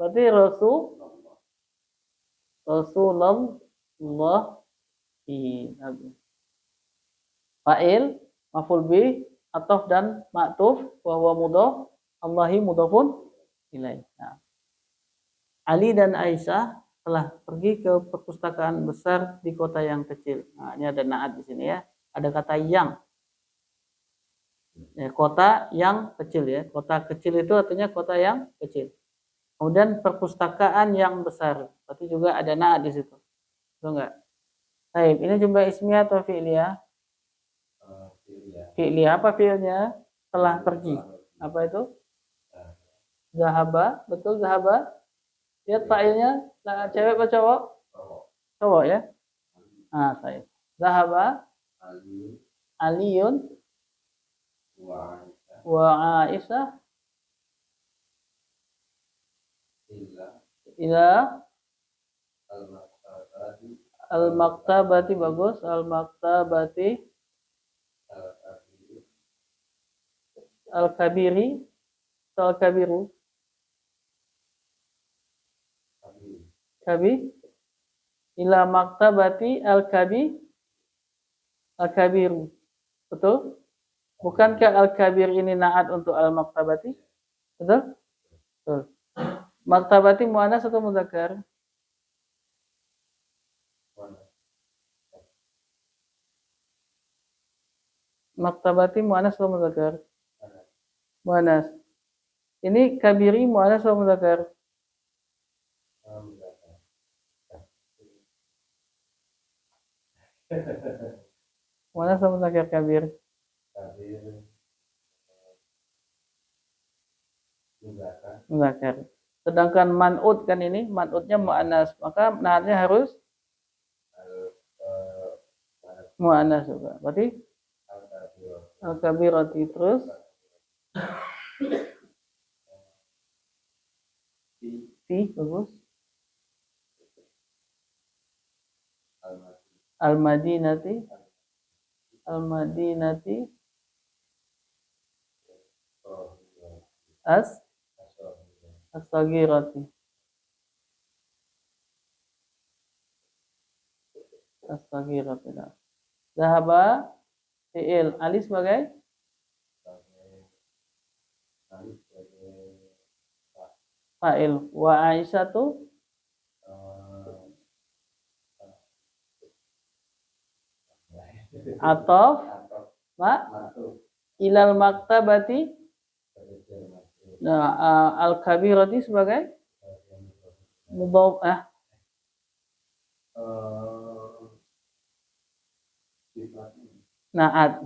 Berarti Rasulullah fa'il maf'ul bih ataf dan ma'tuf wa huwa mudhaf Allahi mudhafun ilaih. Nah, Ali dan Aisyah telah pergi ke perpustakaan besar di kota yang kecil. Nah, ini ada naat di sini ya. Ada kata yang. Ya, kota yang kecil ya. Kota kecil itu artinya kota yang kecil. Kemudian perpustakaan yang besar. Berarti juga ada naat di situ. Betul enggak? Baik, ini jumlah ismiyah atau fi'liyah? Fi'liyah. Apa fi'ilnya? Telah pergi. Apa itu? Zahaba. Betul zahaba? Lihat fa'ilnya. Nah, cewek atau cowok? Cowok ya. Nah, baik. Zahaba Aliyun wa Aisyah ila al-maktabati. Bagus. Al-maktabati al-kabiri. Al-kabiru. Kabi. Ila maktabati al-kabiru. Betul? Bukankah al-kabir ini naat untuk al-maktabati? Betul? Betul. Maktabati muannas atau mudzakkar? Maktabati muannas atau mudzakkar? Muannas. Ini kabiri muannas atau mudzakkar? Muannas atau mudzakkar kabir? Mudzakkar. Sedangkan man'ut kan ini, man'utnya muannas, maka naatnya harus muannas juga. Berarti al-kabirati. Terus fi bagus. Al-madinati as-saghirati. As-saghirati. Zahaba fi'il. Ali sebagai fa'il. Wa Aisyah tu ataf ilal maktabati. Nah, al-kabirati sebagai mudhaf naat.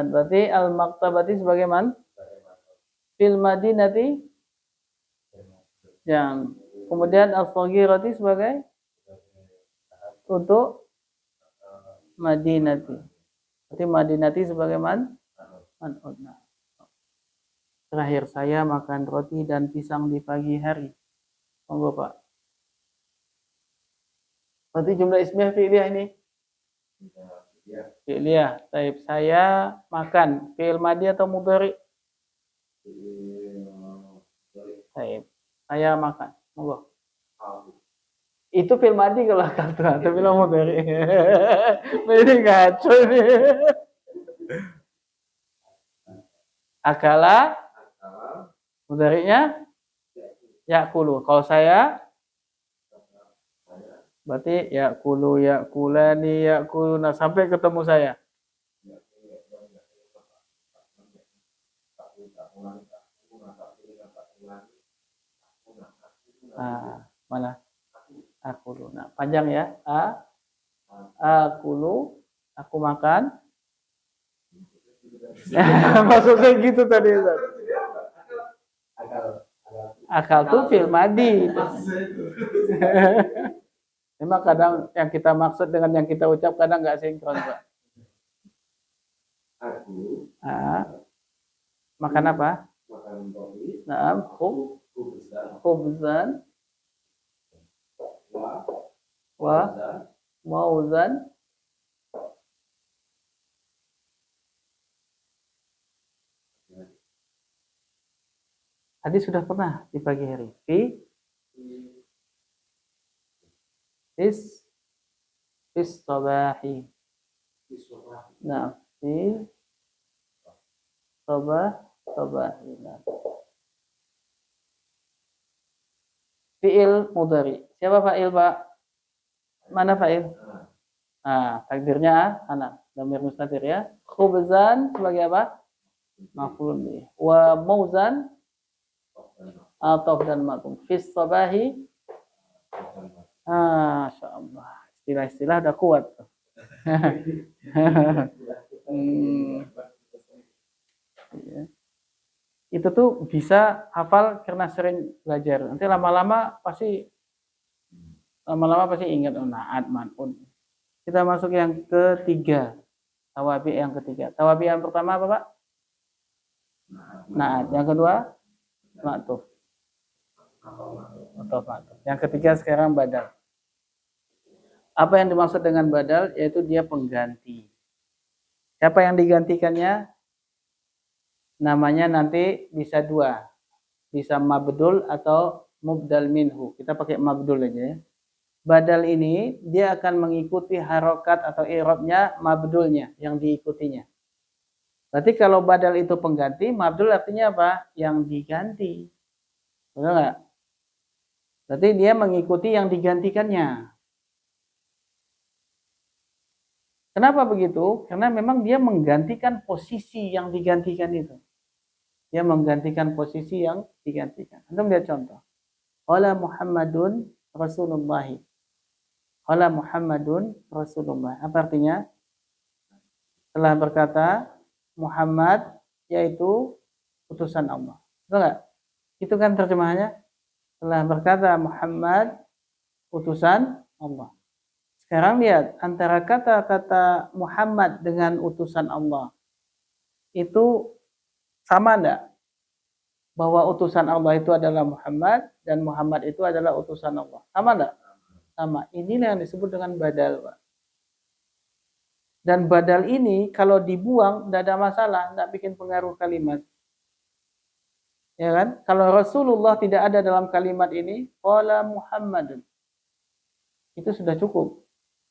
Berarti al-maktabati sebagai man? Fil madinati. Yang kemudian al-saghirati sebagai untuk madinati. Berarti madinati sebagai man? Man'ut. Terakhir, saya makan roti dan pisang di pagi hari. Monggo Pak. Berarti jumlah ismiyah fi'liyah ini? Fi'liyah. Baik, saya makan. Fi'il madhi atau mudhari? Baik, saya makan. Monggo. Itu fi'il madhi kalau kata atau fi'il mudhari. Ini ngaco nih. Akala mudhari'nya ya'kulu. Kalau saya berarti ya'kulu, ya'kulani, ya'kuluna sampai ketemu saya. Mana? Akuluna. Panjang ya. Akulu, aku makan. Maksudnya gitu tadi Ustaz. Akal tuh fil madi. Memang kadang yang kita maksud dengan yang kita ucap kadang nggak sinkron, Pak. Aku Makan apa? makan roti. Naam, khubzan wa mauzan tadi sudah pernah di pagi hari. Fis sabahi. Nah, fi sabahi. Nah. Fi'il mudhari. Siapa fa'il, Pak? Mana fa'il? Nah, takdirnya ana. Dhamir mustatir ya. Khubzan sebagai apa? Maf'ulun bih. Wa mauzan ataf dan ma'tuf. Fis sabahi. Masyaallah. Istilah-istilah udah kuat. Itu tuh bisa hafal karena sering belajar. Nanti lama-lama pasti ingat naat manun. Kita masuk yang ketiga. Tawabi yang ketiga. Tawabi yang pertama apa, Pak? Naat. Yang kedua? Ma'tuf. Yang ketiga sekarang badal. Apa yang dimaksud dengan badal? Yaitu dia pengganti. Siapa yang digantikannya? Namanya nanti bisa dua. Bisa mabdul atau mubdal minhu. Kita pakai mabdul aja ya. Badal ini dia akan mengikuti harokat atau i'rabnya mabdulnya yang diikutinya. Berarti kalau badal itu pengganti, mabdul artinya apa? Yang diganti. Betul nggak? Berarti dia mengikuti yang digantikannya. Kenapa begitu? Karena memang dia menggantikan posisi yang digantikan itu. Dia menggantikan posisi yang digantikan. Anda lihat contoh. Qala Muhammadun Rasulullah. Qala Muhammadun Rasulullah. Apa artinya? Telah berkata Muhammad yaitu utusan Allah. Betul nggak? Itu kan terjemahannya. Telah berkata Muhammad utusan Allah. Sekarang lihat antara kata-kata Muhammad dengan utusan Allah itu sama enggak? Bahwa utusan Allah itu adalah Muhammad dan Muhammad itu adalah utusan Allah. Sama enggak? Sama. Inilah yang disebut dengan badal, Pak. Dan badal ini kalau dibuang tidak ada masalah, tidak bikin pengaruh kalimat. Ya kan? Kalau Rasulullah tidak ada dalam kalimat ini, qala Muhammadun. Itu sudah cukup.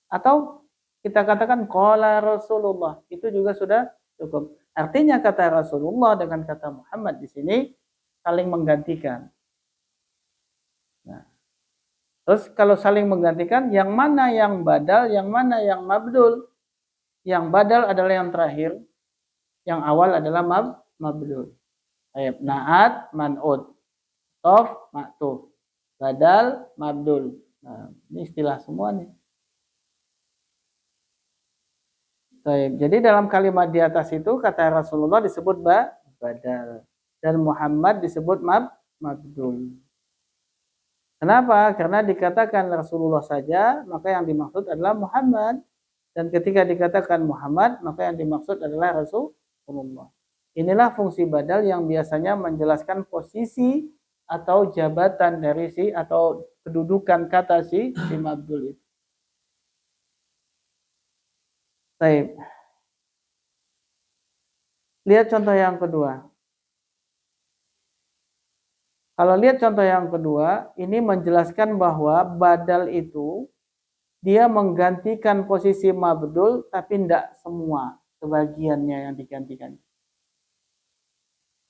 Atau kita katakan qala Rasulullah, itu juga sudah cukup. Artinya kata Rasulullah dengan kata Muhammad di sini saling menggantikan. Nah, terus kalau saling menggantikan, yang mana yang badal, yang mana yang mabdul? Yang badal adalah yang terakhir, yang awal adalah mabdul. Naat, man'ud, tof, ma'tuf, badal, mabdul. Nah, ini istilah semua nih. Jadi dalam kalimat di atas itu kata Rasulullah disebut badal dan Muhammad disebut mabdul. Kenapa? Karena dikatakan Rasulullah saja, maka yang dimaksud adalah Muhammad. Dan ketika dikatakan Muhammad, maka yang dimaksud adalah Rasulullah. Inilah fungsi badal yang biasanya menjelaskan posisi atau jabatan dari si atau kedudukan kata si mabdul itu. Baik. Lihat contoh yang kedua. Kalau lihat contoh yang kedua, ini menjelaskan bahwa badal itu dia menggantikan posisi mabdul, tapi tidak semua, sebagiannya yang digantikan.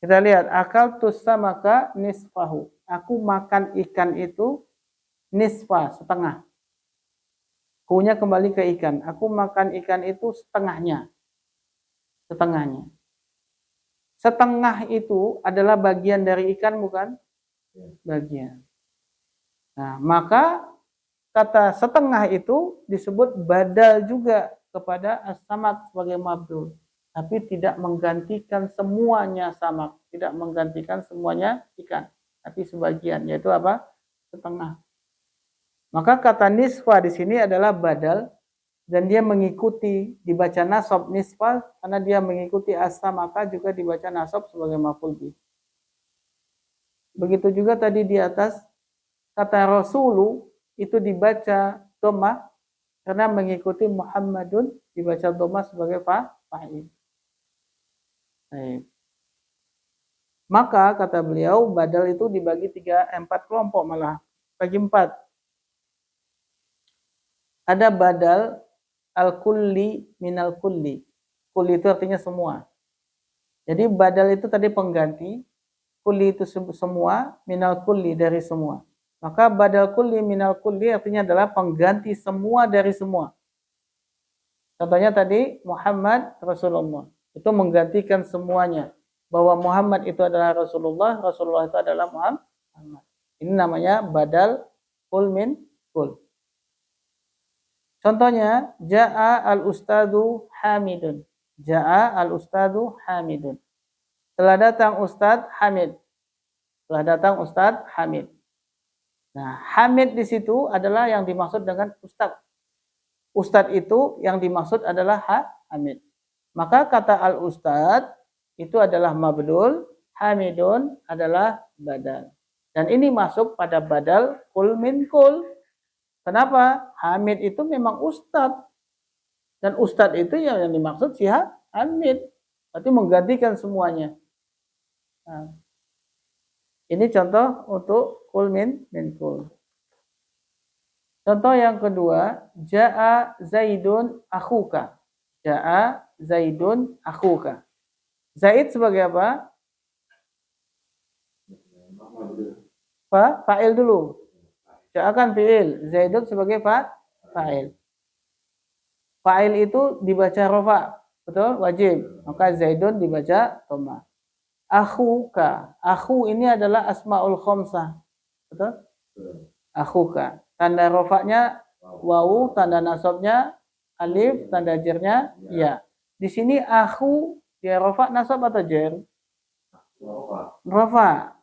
Kita lihat, akal tusamaka nisfahu. Aku makan ikan itu nisfa, setengah. Kunya kembali ke ikan. Aku makan ikan itu setengahnya. Setengahnya. Setengah itu adalah bagian dari ikan, bukan? Bagian. Nah, maka kata setengah itu disebut badal juga kepada as-samak sebagai mabdul, tapi tidak menggantikan semuanya samak, tidak menggantikan semuanya ikan, tapi sebagian, yaitu apa? Setengah. Maka kata nisfa di sini adalah badal dan dia mengikuti, dibaca nasab nisfa karena dia mengikuti as-samaka, juga dibaca nasab sebagai maf'ul bih. Begitu juga tadi di atas kata rasulu itu dibaca dhammah karena mengikuti Muhammadun, dibaca dhammah sebagai fa'il. Baik. Maka kata beliau badal itu dibagi 4 kelompok, malah bagi 4. Ada badal al-kulli minal kulli. Kulli itu artinya semua. Jadi badal itu tadi pengganti, kulli itu semua, minal kulli dari semua. Maka badal kulli minal kulli artinya adalah pengganti semua dari semua. Contohnya tadi Muhammad Rasulullah. Itu menggantikan semuanya. Bahwa Muhammad itu adalah Rasulullah, Rasulullah itu adalah Muhammad. Ini namanya badal kul min kul. Contohnya, ja'a al-ustadu Hamidun. Ja'a al-ustadu Hamidun. Telah datang Ustadz Hamid. Telah datang Ustadz Hamid. Nah, Hamid di situ adalah yang dimaksud dengan Ustadz. Ustadz itu yang dimaksud adalah Hamid. Maka kata al-ustadz itu adalah mabdul, Hamidun adalah badal. Dan ini masuk pada badal kul min kul. Kenapa? Hamid itu memang ustadz. Dan ustadz itu yang dimaksud si Hamid. Berarti menggantikan semuanya. Nah, ini contoh untuk kul min kul. Contoh yang kedua, ja'a Zaidun akhuka. Ja'a Zaidun akhuka. Zaid sebagai apa? Fa'il dulu. Ja'a kan fi'il. Zaidun sebagai fa'il. Fa'il itu dibaca rofa. Betul? Wajib. Maka Zaidun dibaca dhamma. Akhuka. Akhu ini adalah asmaul khamsah. Betul? Akhuka. Tanda rofaknya wawu, tanda nasabnya alif, tanda jernya ya. Di sini akhu dia rofa nasab atau jer? Rofa.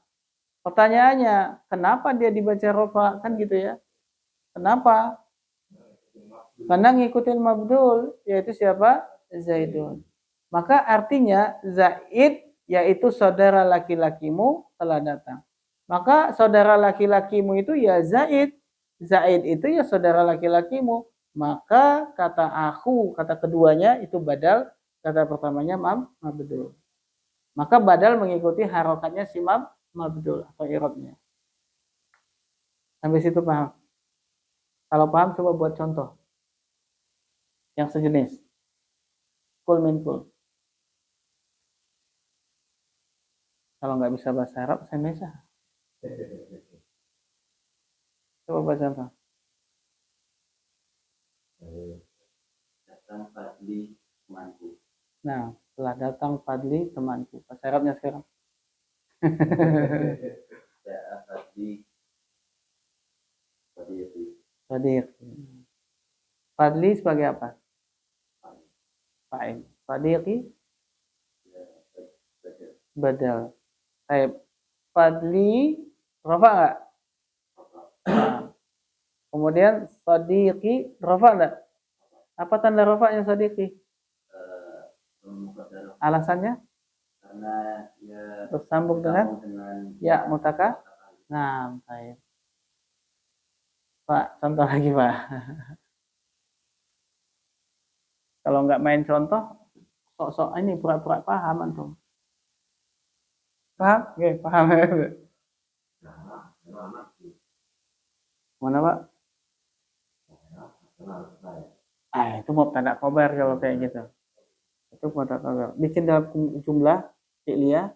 Pertanyaannya, kenapa dia dibaca rofa? Kan gitu ya. Kenapa? Karena ngikutin mabdul, yaitu siapa? Zaidun. Maka artinya Zaid yaitu saudara laki-lakimu telah datang. Maka saudara laki-lakimu itu ya Zaid. Zaid itu ya saudara laki-lakimu. Maka kata aku, kata keduanya itu badal, kata pertamanya mabdul. Maka badal mengikuti harokatnya si mabdul atau irobnya. Sampai situ paham? Kalau paham coba buat contoh yang sejenis. Kul min kul. Kalau nggak bisa bahasa Arab, saya bisa. Coba baca apa? Datang Fadli temanku. Nah, telah datang Fadli temanku. Bahasa Arabnya sekarang. Ja'a Fadli Sadiq. Fadli sebagai apa? Fa'il. Sadiqi badal. Baik. Fadli rafa enggak? Nah. Kemudian sadiqi rafa enggak? Apa tanda rafanya sadiqi? Alasannya? Karena ya Bersambung dengan ya mutaka. Nah, baik. Pak, contoh lagi, Pak. Kalau nggak main contoh, sok-sok ini pura-pura paham antum. Paham? Oke, paham. Mana, Pak? Itu mau tanda khobar kalau kayak gitu. Itu mau tanda khobar. Bikin dalam jumlah fi'liyah.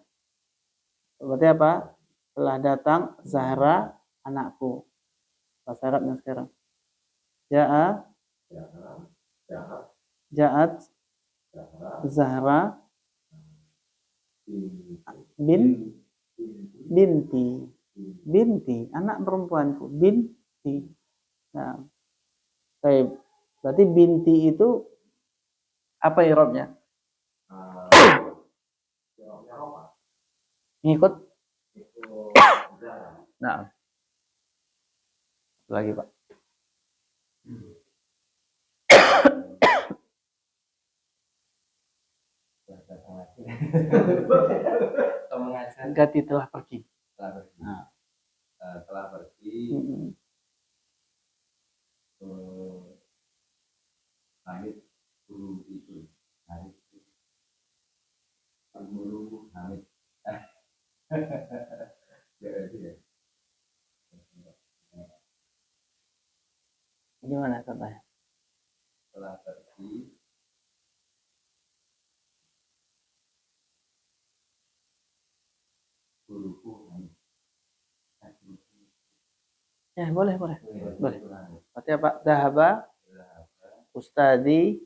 Berarti apa? Telah datang Zahra anakku. Bahasa Arabnya sekarang. Ja'at Zahra binti anak perempuanku binti. Nah, baik. Berarti binti itu apa i'rabnya? Ngikut? Nah, lagi Pak. Ganti telah pergi. Nah. Telah pergi. Hamid guru itu. Hamid guru Hamid. Gimana contohnya? Telah pergi. Guruku Hamid. Ya, boleh. Berarti apa? Dahaba Ustadi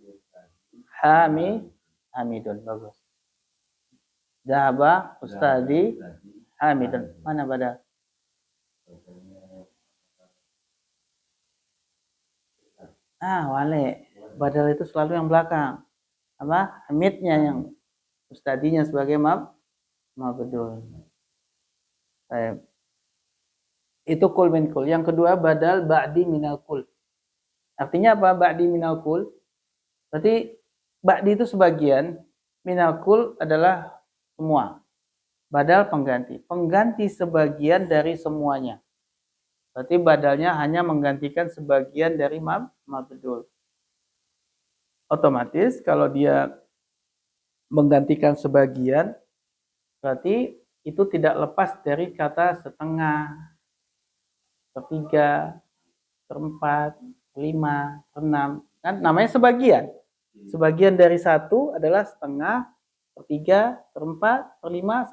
Hamidun. Bagus. Dahaba Ustadi Hamidun. Mana badal? Wale. Badal itu selalu yang belakang. Apa? Hamidnya yang ustadinya sebagai mabdul. Itu kul min kul. Yang kedua badal ba'di minal kul. Artinya apa ba'di minal kul? Berarti ba'di itu sebagian, minal kul adalah semua. Badal pengganti. Pengganti sebagian dari semuanya. Berarti badalnya hanya menggantikan sebagian dari mabdul. Otomatis kalau dia menggantikan sebagian, berarti itu tidak lepas dari kata setengah, sepertiga, seperempat, lima, enam. Kan namanya sebagian. Sebagian dari satu adalah setengah, sepertiga, seperempat, seperlima,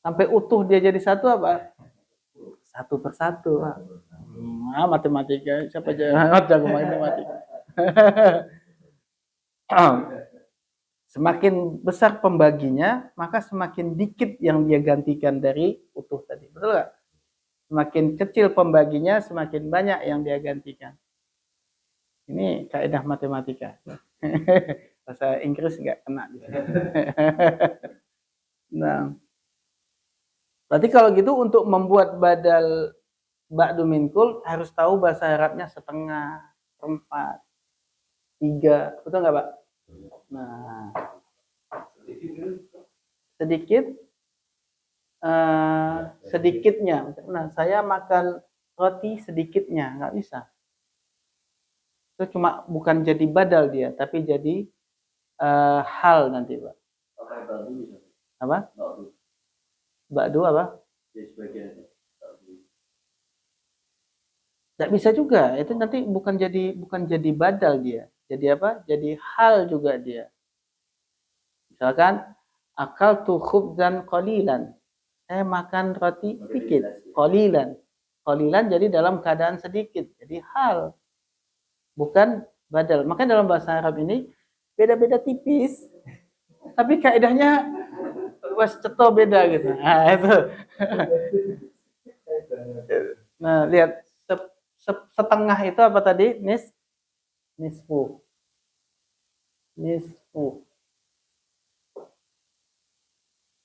sampai utuh dia jadi satu apa? Satu persatu. Matematika. Siapa jago matematika? Semakin besar pembaginya, maka semakin dikit yang dia gantikan dari utuh tadi. Betul nggak? Semakin kecil pembaginya, semakin banyak yang dia gantikan. Ini kaidah matematika. Bahasa Inggris nggak kena. Nah, berarti kalau gitu untuk membuat badal ba'du min kul harus tahu bahasa Arabnya setengah, seperempat, tiga. Betul nggak Pak? Nah, sedikitnya. Nah, saya makan roti sedikitnya, nggak bisa. Itu cuma bukan jadi badal dia, tapi jadi hal nanti Pak. Apa? Ba'du apa? Tidak bisa juga. Itu nanti bukan jadi badal dia. Jadi apa? Jadi hal juga dia. Misalkan akal tu khubzan qalilan. Saya makan roti sedikit, qalilan. Qalilan jadi dalam keadaan sedikit. Jadi hal. Bukan badal. Makanya dalam bahasa Arab ini beda-beda tipis. Tapi kaidahnya was ceto beda gitu. Nah, itu. Nah, lihat setengah itu apa tadi? Nisfu.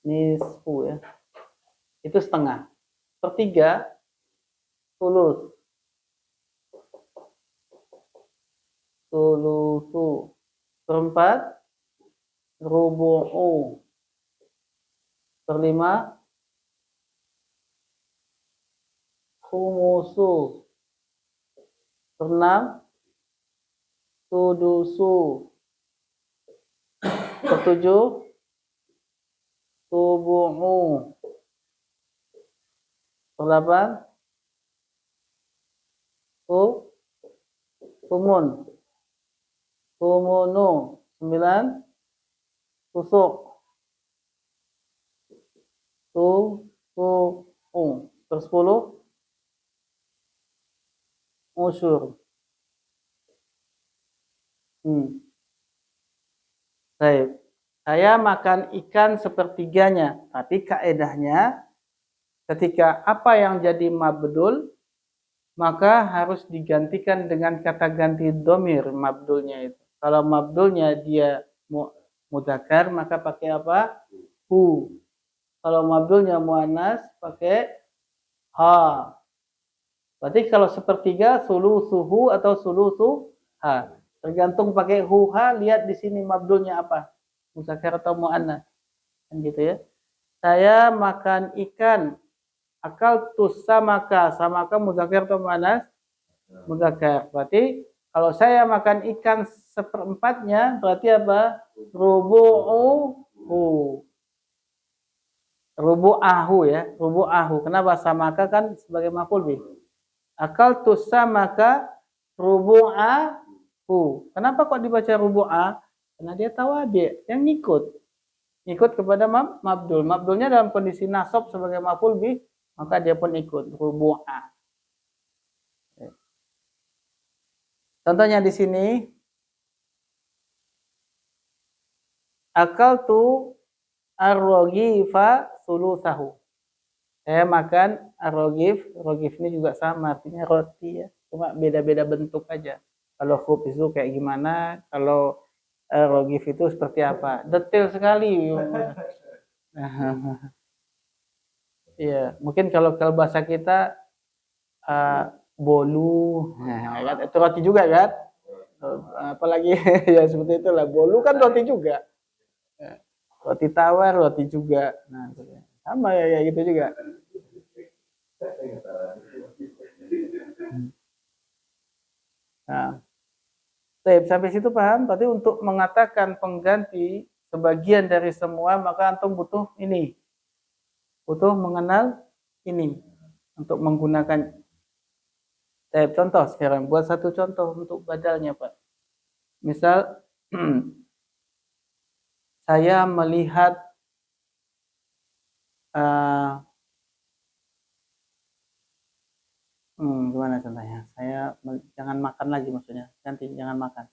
Nisfu ya. Itu setengah. Sepertiga tulus. Tulusu. Seperempat rubu'u. Seperlima khumusu. Seperenam sudusu. Sepertujuh subu'u. Seperdelapan sumun. Sumunu. 9 tusuk. Tusu'u. 10 usyur. Baik. Saya makan ikan sepertiganya, tapi kaedahnya ketika apa yang jadi mabdul, maka harus digantikan dengan kata ganti domir mabdulnya itu. Kalau mabdulnya dia mudzakkar, maka pakai apa? Hu. Kalau mabdulnya muannas, pakai ha. Berarti kalau sepertiga sulusuhu atau sulusuha. Tergantung pakai hu ha, lihat di sini mabdulnya apa? Mudzakkar atau muannas. Kan gitu ya. Saya makan ikan. Akal tusamaka, samaka mudzakkar atau muannas? Mudzakkar. Berarti kalau saya makan ikan seperempatnya, berarti apa? Rubu'uhu. Rubu'ahu ya, rubu'ahu. Kenapa? Samaka kan sebagai maf'ul bih. Akal tusamaka rubu'ahu. Kenapa kok dibaca rubu'a? Karena dia tawabi, yang ngikut. Ikut kepada mabdul. Mabdulnya dalam kondisi nasab sebagai maf'ul bih, maka dia pun ikut rubu'a. Contohnya di sini, akal tu ar-raghifa sulusahu. Saya makan ar-raghif, raghif ini juga sama artinya roti ya, cuma beda-beda bentuk aja. Kalau khubz itu kayak gimana, kalau raghif itu seperti apa? Detail sekali. Iya, mungkin kalau bahasa kita bolu, nah, itu roti juga kan? Apalagi ya seperti itulah, bolu kan roti juga. Roti tawar, roti juga. Nah, sama ya gitu juga. Nah, sampai situ paham? Tadi untuk mengatakan pengganti sebagian dari semua, maka antum butuh ini. Butuh mengenal ini untuk menggunakan. Contoh sekarang, buat satu contoh untuk badalnya, Pak. Misal, saya melihat gimana contohnya? Saya jangan makan lagi maksudnya, ganti jangan makan.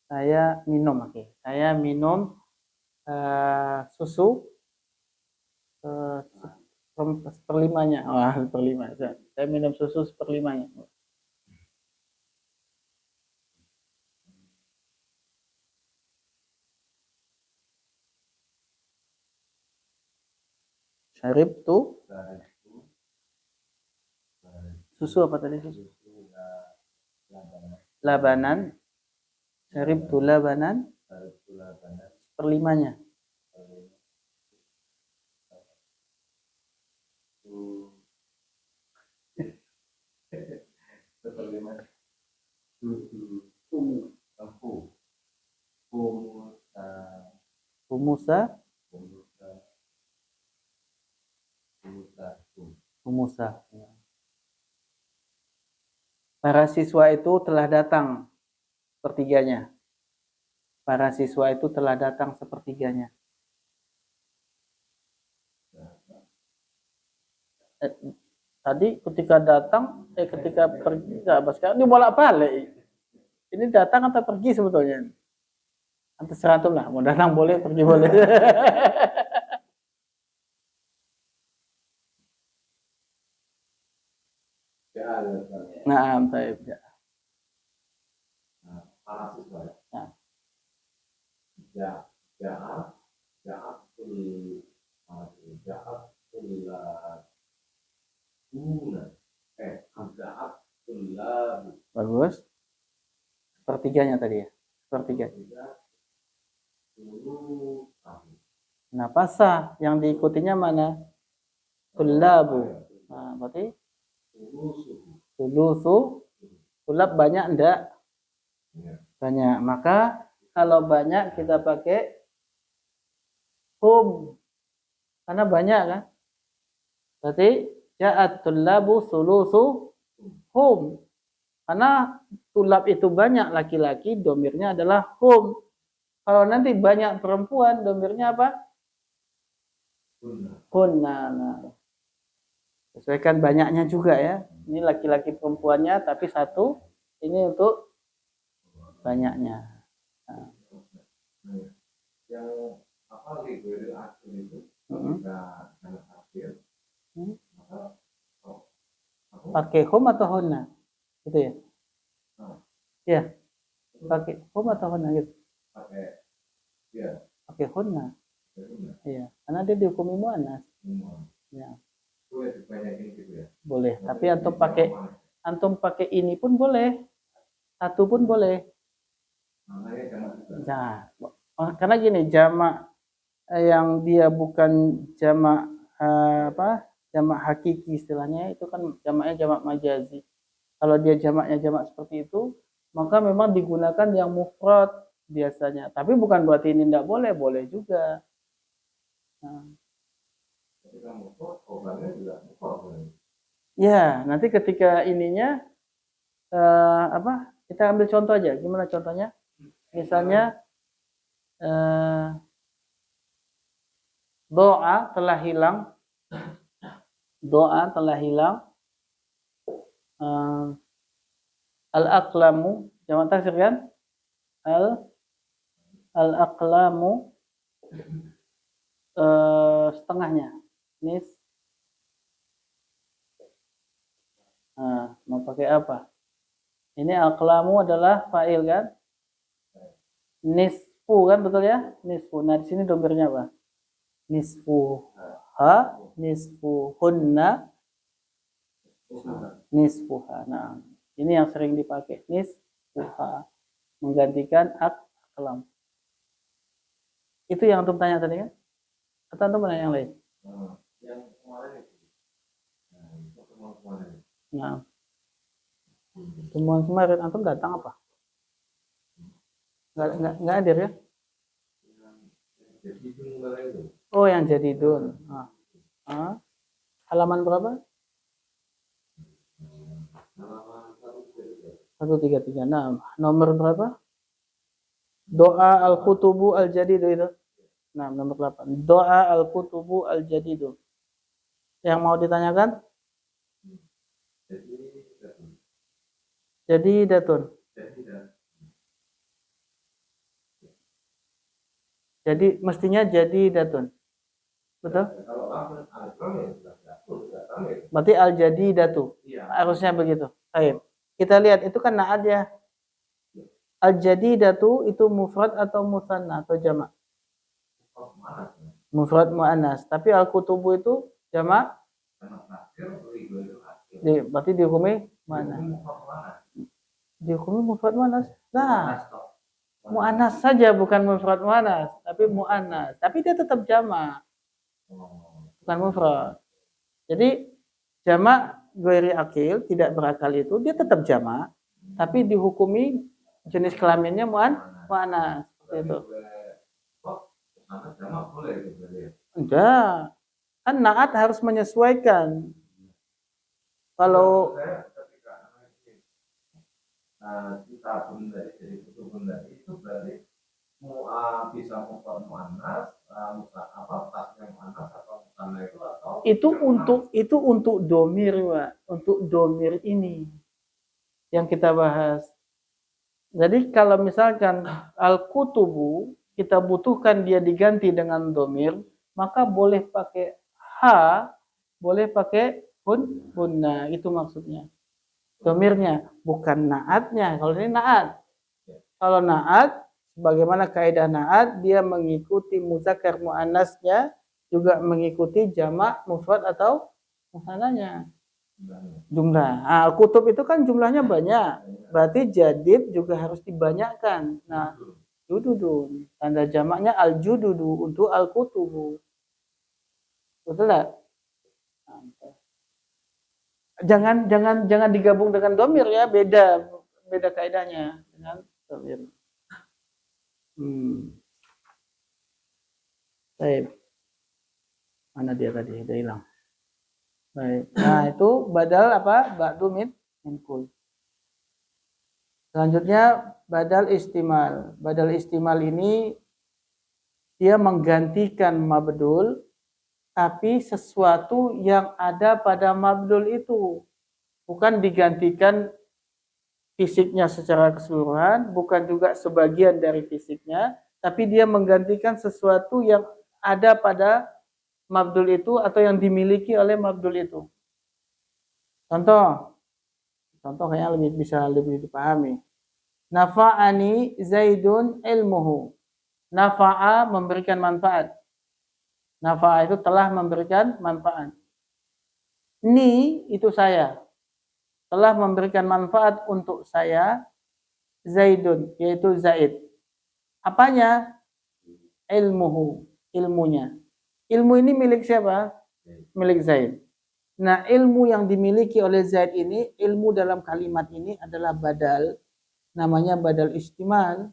Saya minum, oke. Saya minum susu seperlimanya. Wah, seperlima. Saya minum susu seperlimanya. Syarib tuh susu apa tadi? Labanan. Syarib tuh labanan seperlimanya. Humusa. Para siswa itu telah datang sepertiganya. Para siswa itu telah datang sepertiganya. Tadi ketika datang, ketika pergi, sekarang ini bolak-balik. Ini datang atau pergi sebetulnya? Terserah tuh lah, mau datang boleh, pergi boleh. Nah, baik. Ya. Para siswa ya. Nah. Bagus. Sepertiganya tadi ya. Sepertiga. Nah, pasah yang diikutinya mana? Tullabu. Nah, berarti sulusu. Tulab banyak enggak? Banyak. Maka kalau banyak kita pakai hum. Karena banyak kan? Berarti ja'at tullabu sulusu hum. Karena tulab itu banyak laki-laki, domirnya adalah hum. Kalau nanti banyak perempuan, domirnya apa? Kunna. Nah, sesuaikan banyaknya juga ya. Ini laki-laki perempuannya, tapi satu. Ini untuk banyaknya. Nah. Yang apa itu akhir itu ketika sangat akhir Pakai hum atau hunna? Gitu ya? Ya, pakai hum atau hunna gitu. Pakai hunna. Iya, karena dia dihukumi muannas. Ya. Boleh. Tapi antum pakai ini pun boleh. Satu pun boleh. Nah, karena gini, jamak yang dia bukan jamak jamak hakiki istilahnya itu kan jamaknya jamak majazi. Kalau dia jamaknya jamak seperti itu, maka memang digunakan yang mufrad biasanya. Tapi bukan berarti ini tidak boleh, boleh juga. Nah. Ya, nanti ketika ininya kita ambil contoh aja. Gimana contohnya? Misalnya doa telah hilang. Doa telah hilang. Al-aqlamu, jamak taksir kan? Al-aqlamu setengahnya. Nis. Mau pakai apa? Ini aqlamu adalah fa'il kan? Nisfu kan, betul ya? Nisfu. Nah, di sini domirnya apa? Nisfu ha, nisfu hunna, nisfuha. Nah, ini yang sering dipakai, nisfuha, menggantikan aqlam. Itu yang antum tanya tadi kan? Atau antum tanya yang lain? Yang kemarin itu. Nah, temuan kemarin antum datang apa? Nggak hadir ya? Oh, yang jadidun. Halaman berapa? 133. Nah, nomor berapa? Doa al-kutubu al-jadidu itu. Nah, nomor 8. Doa al-kutubu al-jadidu. Yang mau ditanyakan? Jadidatun. Jadi mestinya jadidatun. Betul? Berarti al-jadidatu. Harusnya begitu. Baik. Kita lihat itu kan na'at ya. Al-jadidatu itu mufrad atau musanna atau jamak? Mufrad muannas. Tapi al-kutubu itu jamak? Berarti dihukumi mana? Dihukumi mufrad muannas. Nah, muannas saja bukan mufrad muannas, tapi muannas. Tapi dia tetap jamak. Bukan mufrad. Jadi jamak ghairi akil, tidak berakal itu dia tetap jamak, tapi dihukumi jenis kelaminnya muannas seperti itu. Enggak. Kan naat harus menyesuaikan. Kalau kita benda jadi benda itu berarti bisa mufrad muannas, tasnya muannas atau musanna itu atau itu untuk domir, Pak. Untuk domir ini yang kita bahas. Jadi kalau misalkan al-kutubu kita butuhkan dia diganti dengan domir, maka boleh pakai ha, boleh pakai hunna, itu maksudnya. Domirnya, bukan naatnya. Kalau ini naat. Kalau naat, bagaimana kaidah naat, dia mengikuti muzakkar muannasnya, juga mengikuti jamak mufrad atau musannanya. Jumlah. Nah, kutub itu kan jumlahnya banyak. Berarti jadid juga harus dibanyakkan. Nah, jududun. Tanda jamaknya al-jududu untuk al-kutubu. Betul tak? Jangan digabung dengan domir ya, beda kaidahnya dengan domir. Baik. Mana dia tadi? Udah hilang. Baik. Nah, itu badal apa? Ba'du min kul. Selanjutnya badal istimal. Badal istimal ini dia menggantikan mabdul, tapi sesuatu yang ada pada mabdul itu. Bukan digantikan fisiknya secara keseluruhan, bukan juga sebagian dari fisiknya, tapi dia menggantikan sesuatu yang ada pada mabdul itu atau yang dimiliki oleh mabdul itu. Contoh kayaknya bisa lebih dipahami. Nafa'ani Zaidun ilmuhu. Nafa'a memberikan manfaat. Nafa'a itu telah memberikan manfaat. Ni itu saya. Telah memberikan manfaat untuk saya Zaidun, yaitu Zaid. Apanya? Ilmuhu, ilmunya. Ilmu ini milik siapa? Milik Zaid. Nah, ilmu yang dimiliki oleh Zaid ini, ilmu dalam kalimat ini adalah badal. Namanya badal istimal.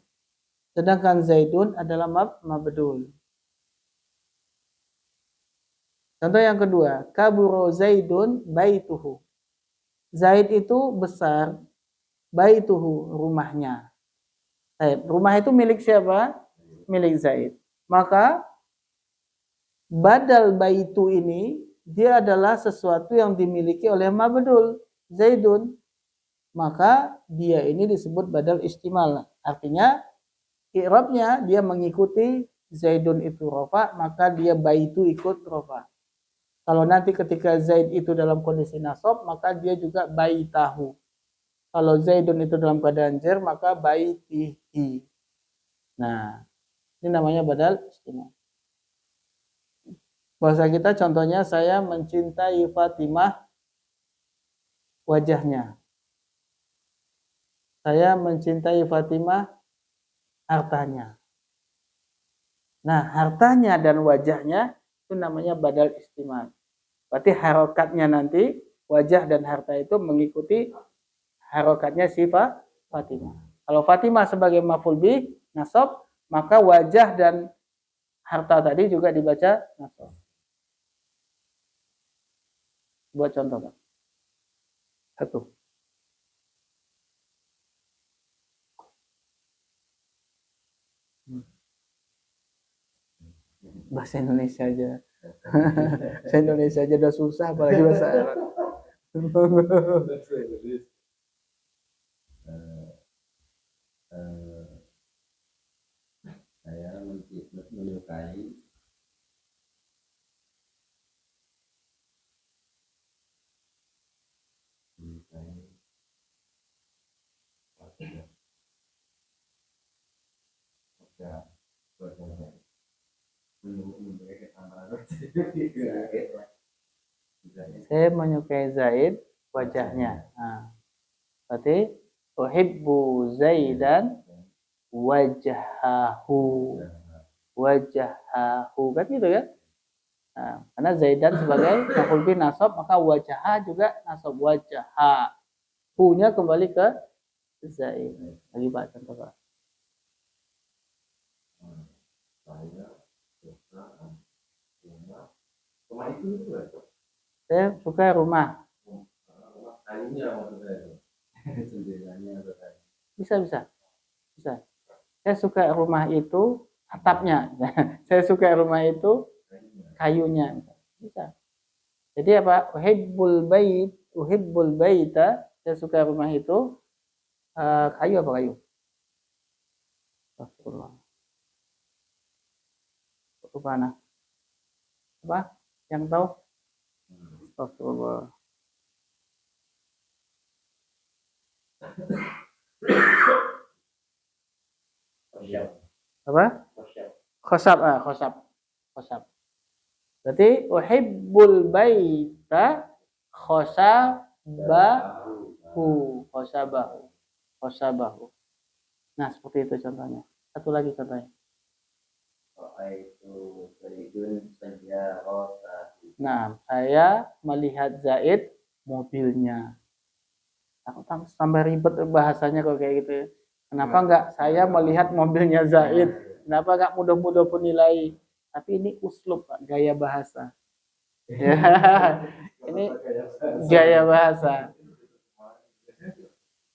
Sedangkan Zaidun adalah mabdul. Contoh yang kedua, kaburo Zaidun baituhu. Zaid itu besar, baituhu rumahnya. Rumah itu milik siapa? Milik Zaid. Maka badal baitu ini dia adalah sesuatu yang dimiliki oleh mabdul Zaidun. Maka dia ini disebut badal istimal. Artinya i'rabnya dia mengikuti Zaidun itu rofa, maka dia baitu ikut rofa. Kalau nanti ketika Zaid itu dalam kondisi nasab, maka dia juga baitahu. Kalau Zaidun itu dalam keadaan jar, maka baitihi. Nah, ini namanya badal istimal. Bahasa kita contohnya, saya mencintai Fatimah wajahnya. Saya mencintai Fatimah hartanya. Nah, hartanya dan wajahnya itu namanya badal istimal. Berarti harokatnya nanti wajah dan harta itu mengikuti harokatnya si Fatimah. Kalau Fatimah sebagai maf'ul bih nasab, maka wajah dan harta tadi juga dibaca nasab. Buat contoh, Pak. Satu. Bahasa Indonesia aja. Bahasa Indonesia aja udah susah, apalagi bahasa Arab. Saya menyukai Saya menyukai Zaid wajahnya. Nah, berarti uhibbu Zaidan wajahahu. Wajahahu kan gitu kan? Nah, karena Zaidan sebagai maf'ul bih nasab, maka wajaha juga nasab wajaha. Hu-nya kembali ke Zaid. Lagi Pak contoh Pak. Saya suka rumah. Bisa. Saya suka rumah itu atapnya. Saya suka rumah itu kayunya. Bisa. Jadi apa? Uhibbul baita. Saya suka rumah itu kayu apa kayu? Astagfirullah. Mana? Apa? Yang tahu? Astagfirullah. Apa? Khosab. Berarti uhibbul baita khosabahu. Nah, seperti itu contohnya. Satu lagi contohnya. Nah, saya melihat Zaid mobilnya. Aku tambah ribet bahasanya kalau kayak gitu ya. Kenapa enggak saya melihat mobilnya Zaid? Kenapa enggak mudah-mudah penilai? Tapi ini uslub, Pak, gaya bahasa. Ya, ini gaya bahasa.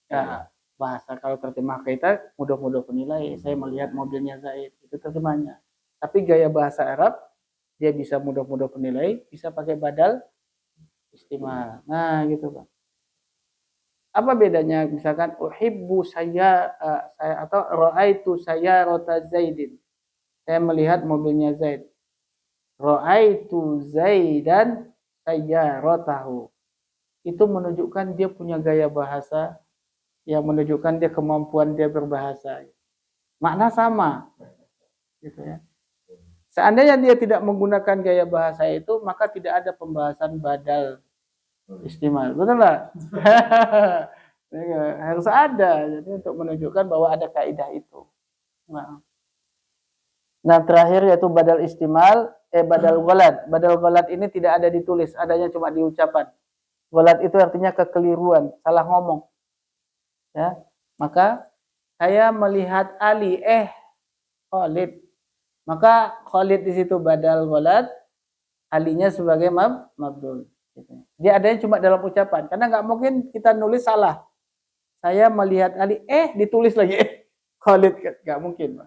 Ya, bahasa kalau terjemah kita mudah-mudah penilai. Saya melihat mobilnya Zaid, itu terjemahnya. Tapi gaya bahasa Arab dia bisa mudah-mudah penilai, bisa pakai badal istimal. Nah, gitu, Pak. Apa bedanya misalkan uhibbu saya atau ra'aitu sayyarata Zaidin. Saya melihat mobilnya Zaid. Ra'aitu Zaidan sayyaratahu. itu menunjukkan dia punya gaya bahasa yang menunjukkan dia kemampuan dia berbahasa. Makna sama, gitu ya. Seandainya dia tidak menggunakan gaya bahasa itu, maka tidak ada pembahasan badal istimal. Betul nggak? Harus ada, jadi untuk menunjukkan bahwa ada kaidah itu. Nah, terakhir yaitu badal istimal, badal ghalad. Badal ghalad ini tidak ada ditulis, adanya cuma di ucapan. Ghalad itu artinya kekeliruan, salah ngomong. Ya, maka saya melihat Ali, Khalid. Maka Khalid di situ badal ghalad, alinya sebagai mabdul. Dia adanya cuma dalam ucapan, karena nggak mungkin kita nulis salah. Saya melihat Ali, ditulis lagi Khalid, nggak mungkin.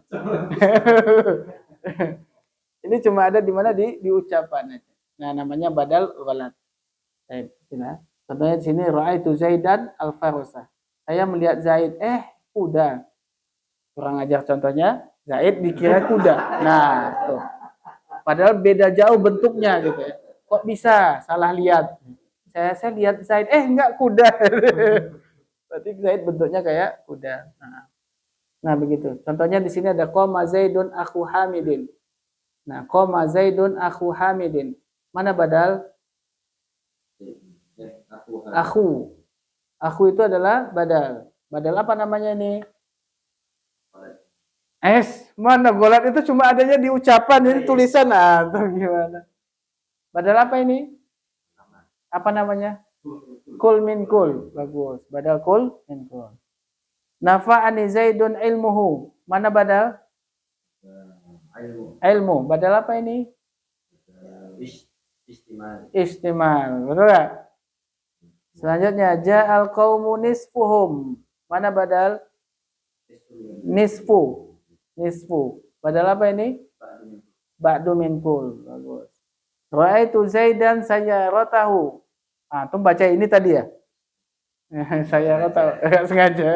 Ini cuma ada di mana di ucapan. Nah, namanya badal ghalad. Contohnya di sini ra'aitu Zaidan al-Farasa. Saya melihat Zaid, kuda. Kurang ajar contohnya, Zaid dikira kuda. Nah, tuh. Padahal beda jauh bentuknya gitu ya. Kok bisa salah lihat? Saya lihat Zaid, enggak kuda. Berarti Zaid bentuknya kayak kuda. Nah, begitu. Contohnya di sini ada qoma Zaidun akhu Hamidin. Nah, qoma Zaidun akhu Hamidin. Mana badal? Akhu. Akhu itu adalah badal. Badal apa namanya ini? Mana ghalad itu cuma adanya di ucapan, ini tulisan atau gimana? Badal apa ini? Apa namanya? Kul min kul. Bagus. Badal kul min kul. Nafa'ani Zaidun ilmuhu. Mana badal? Ilmu. Badal apa ini? Istimal. Betul enggak? Selanjutnya ja'al qaumu nisfuhum. Mana badal? Nisfu. Badal apa ini? Ba'du min kul. Bagus. Ra'aitu Zaidan sayyaratahu. Tuh baca ini tadi ya? Sayyaratahu. Enggak sengaja.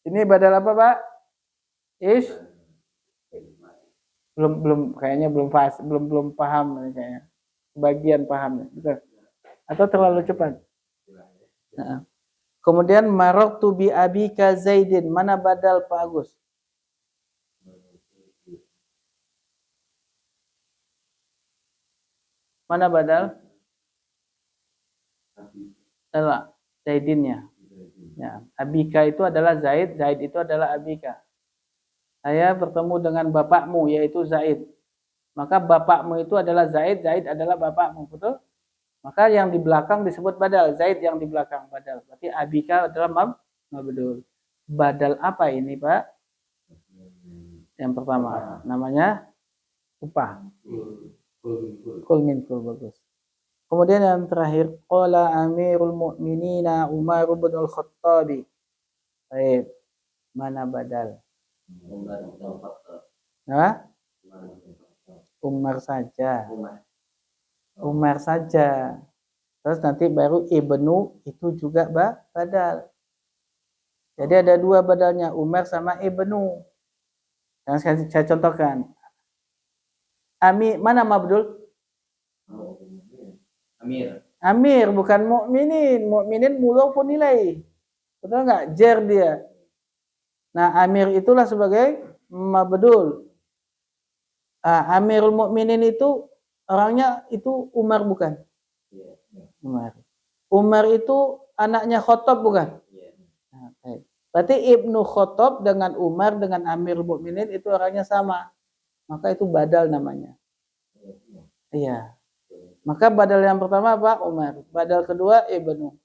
Ini badal apa, Pak? Belum kayaknya belum paham kayaknya. Bagian paham. Betul. Atau terlalu cepat? Kemudian maroktu bi abika Zaidin. Mana badal Pak Agus? Mana badal? Adalah Zaidinnya. Ya, abika itu adalah Zaid, Zaid itu adalah abika. Saya bertemu dengan bapakmu yaitu Zaid. Maka bapakmu itu adalah Zaid, Zaid adalah bapakmu, betul? Maka yang di belakang disebut badal, Zaid yang di belakang badal. Berarti abika adalah mabdul. Badal apa ini, Pak? Yang pertama, namanya upah. Kul min kul, bagus. Kemudian yang terakhir, qala Amirul Mukminina Umar bin Al-Khattab. Baik. Mana badal? Umar saja. Umar saja. Terus nanti baru ibnu itu juga badal. Jadi ada dua badalnya, Umar sama ibnu. Yang saya contohkan. Mana mabdul? Amir bukan mukminin. Mukminin mulu pun nilai. Betul enggak? Jer dia. Nah, Amir itulah sebagai mabdul. Amirul Mukminin itu orangnya itu Umar bukan? Umar itu anaknya Khattab bukan? Berarti Ibnu Khattab dengan Umar dengan Amirul Mukminin itu orangnya sama. Maka itu badal namanya. Iya. Maka badal yang pertama apa? Umar. Badal kedua Ibnu.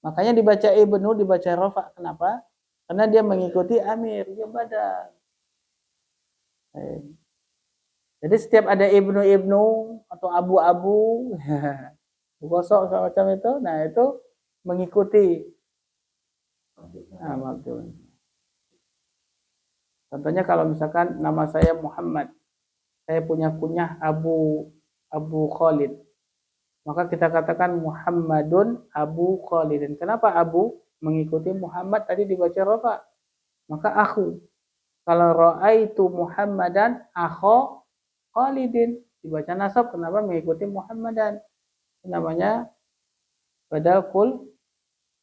Makanya dibaca Ibnu, dibaca rafa. Kenapa? Karena dia mengikuti Amir, dia badal. Jadi setiap ada Ibnu atau Abu kosong macam itu, nah itu mengikuti. Mabdul. Contohnya kalau misalkan nama saya Muhammad, saya punya kunyah Abu Khalid. Maka kita katakan Muhammadun Abu Khalidin. Kenapa Abu? Mengikuti Muhammad tadi dibaca rafa. Maka aku. Kalau ra'aitu Muhammadan akho Khalidin. Dibaca nasab. Kenapa? Mengikuti Muhammadan. Namanya Badal kul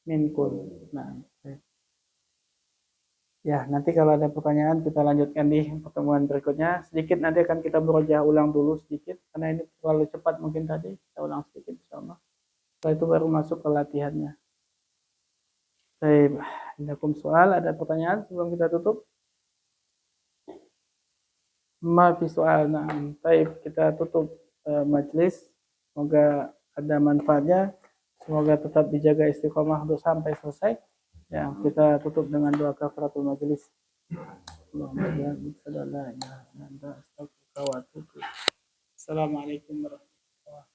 min kul. Nah, ya, nanti kalau ada pertanyaan kita lanjutkan di pertemuan berikutnya. Sedikit nanti akan kita berusaha ulang dulu sedikit karena ini terlalu cepat mungkin tadi. Kita ulang sedikit insyaallah. Setelah itu baru masuk ke latihannya. Baik, ada pertanyaan sebelum kita tutup? Mafi soal. Nah, baik, kita tutup majelis. Semoga ada manfaatnya. Semoga tetap dijaga istiqomah untuk sampai selesai. Ya, kita tutup dengan doa kafaratul majelis. Assalamualaikum warahmatullahi wabarakatuh.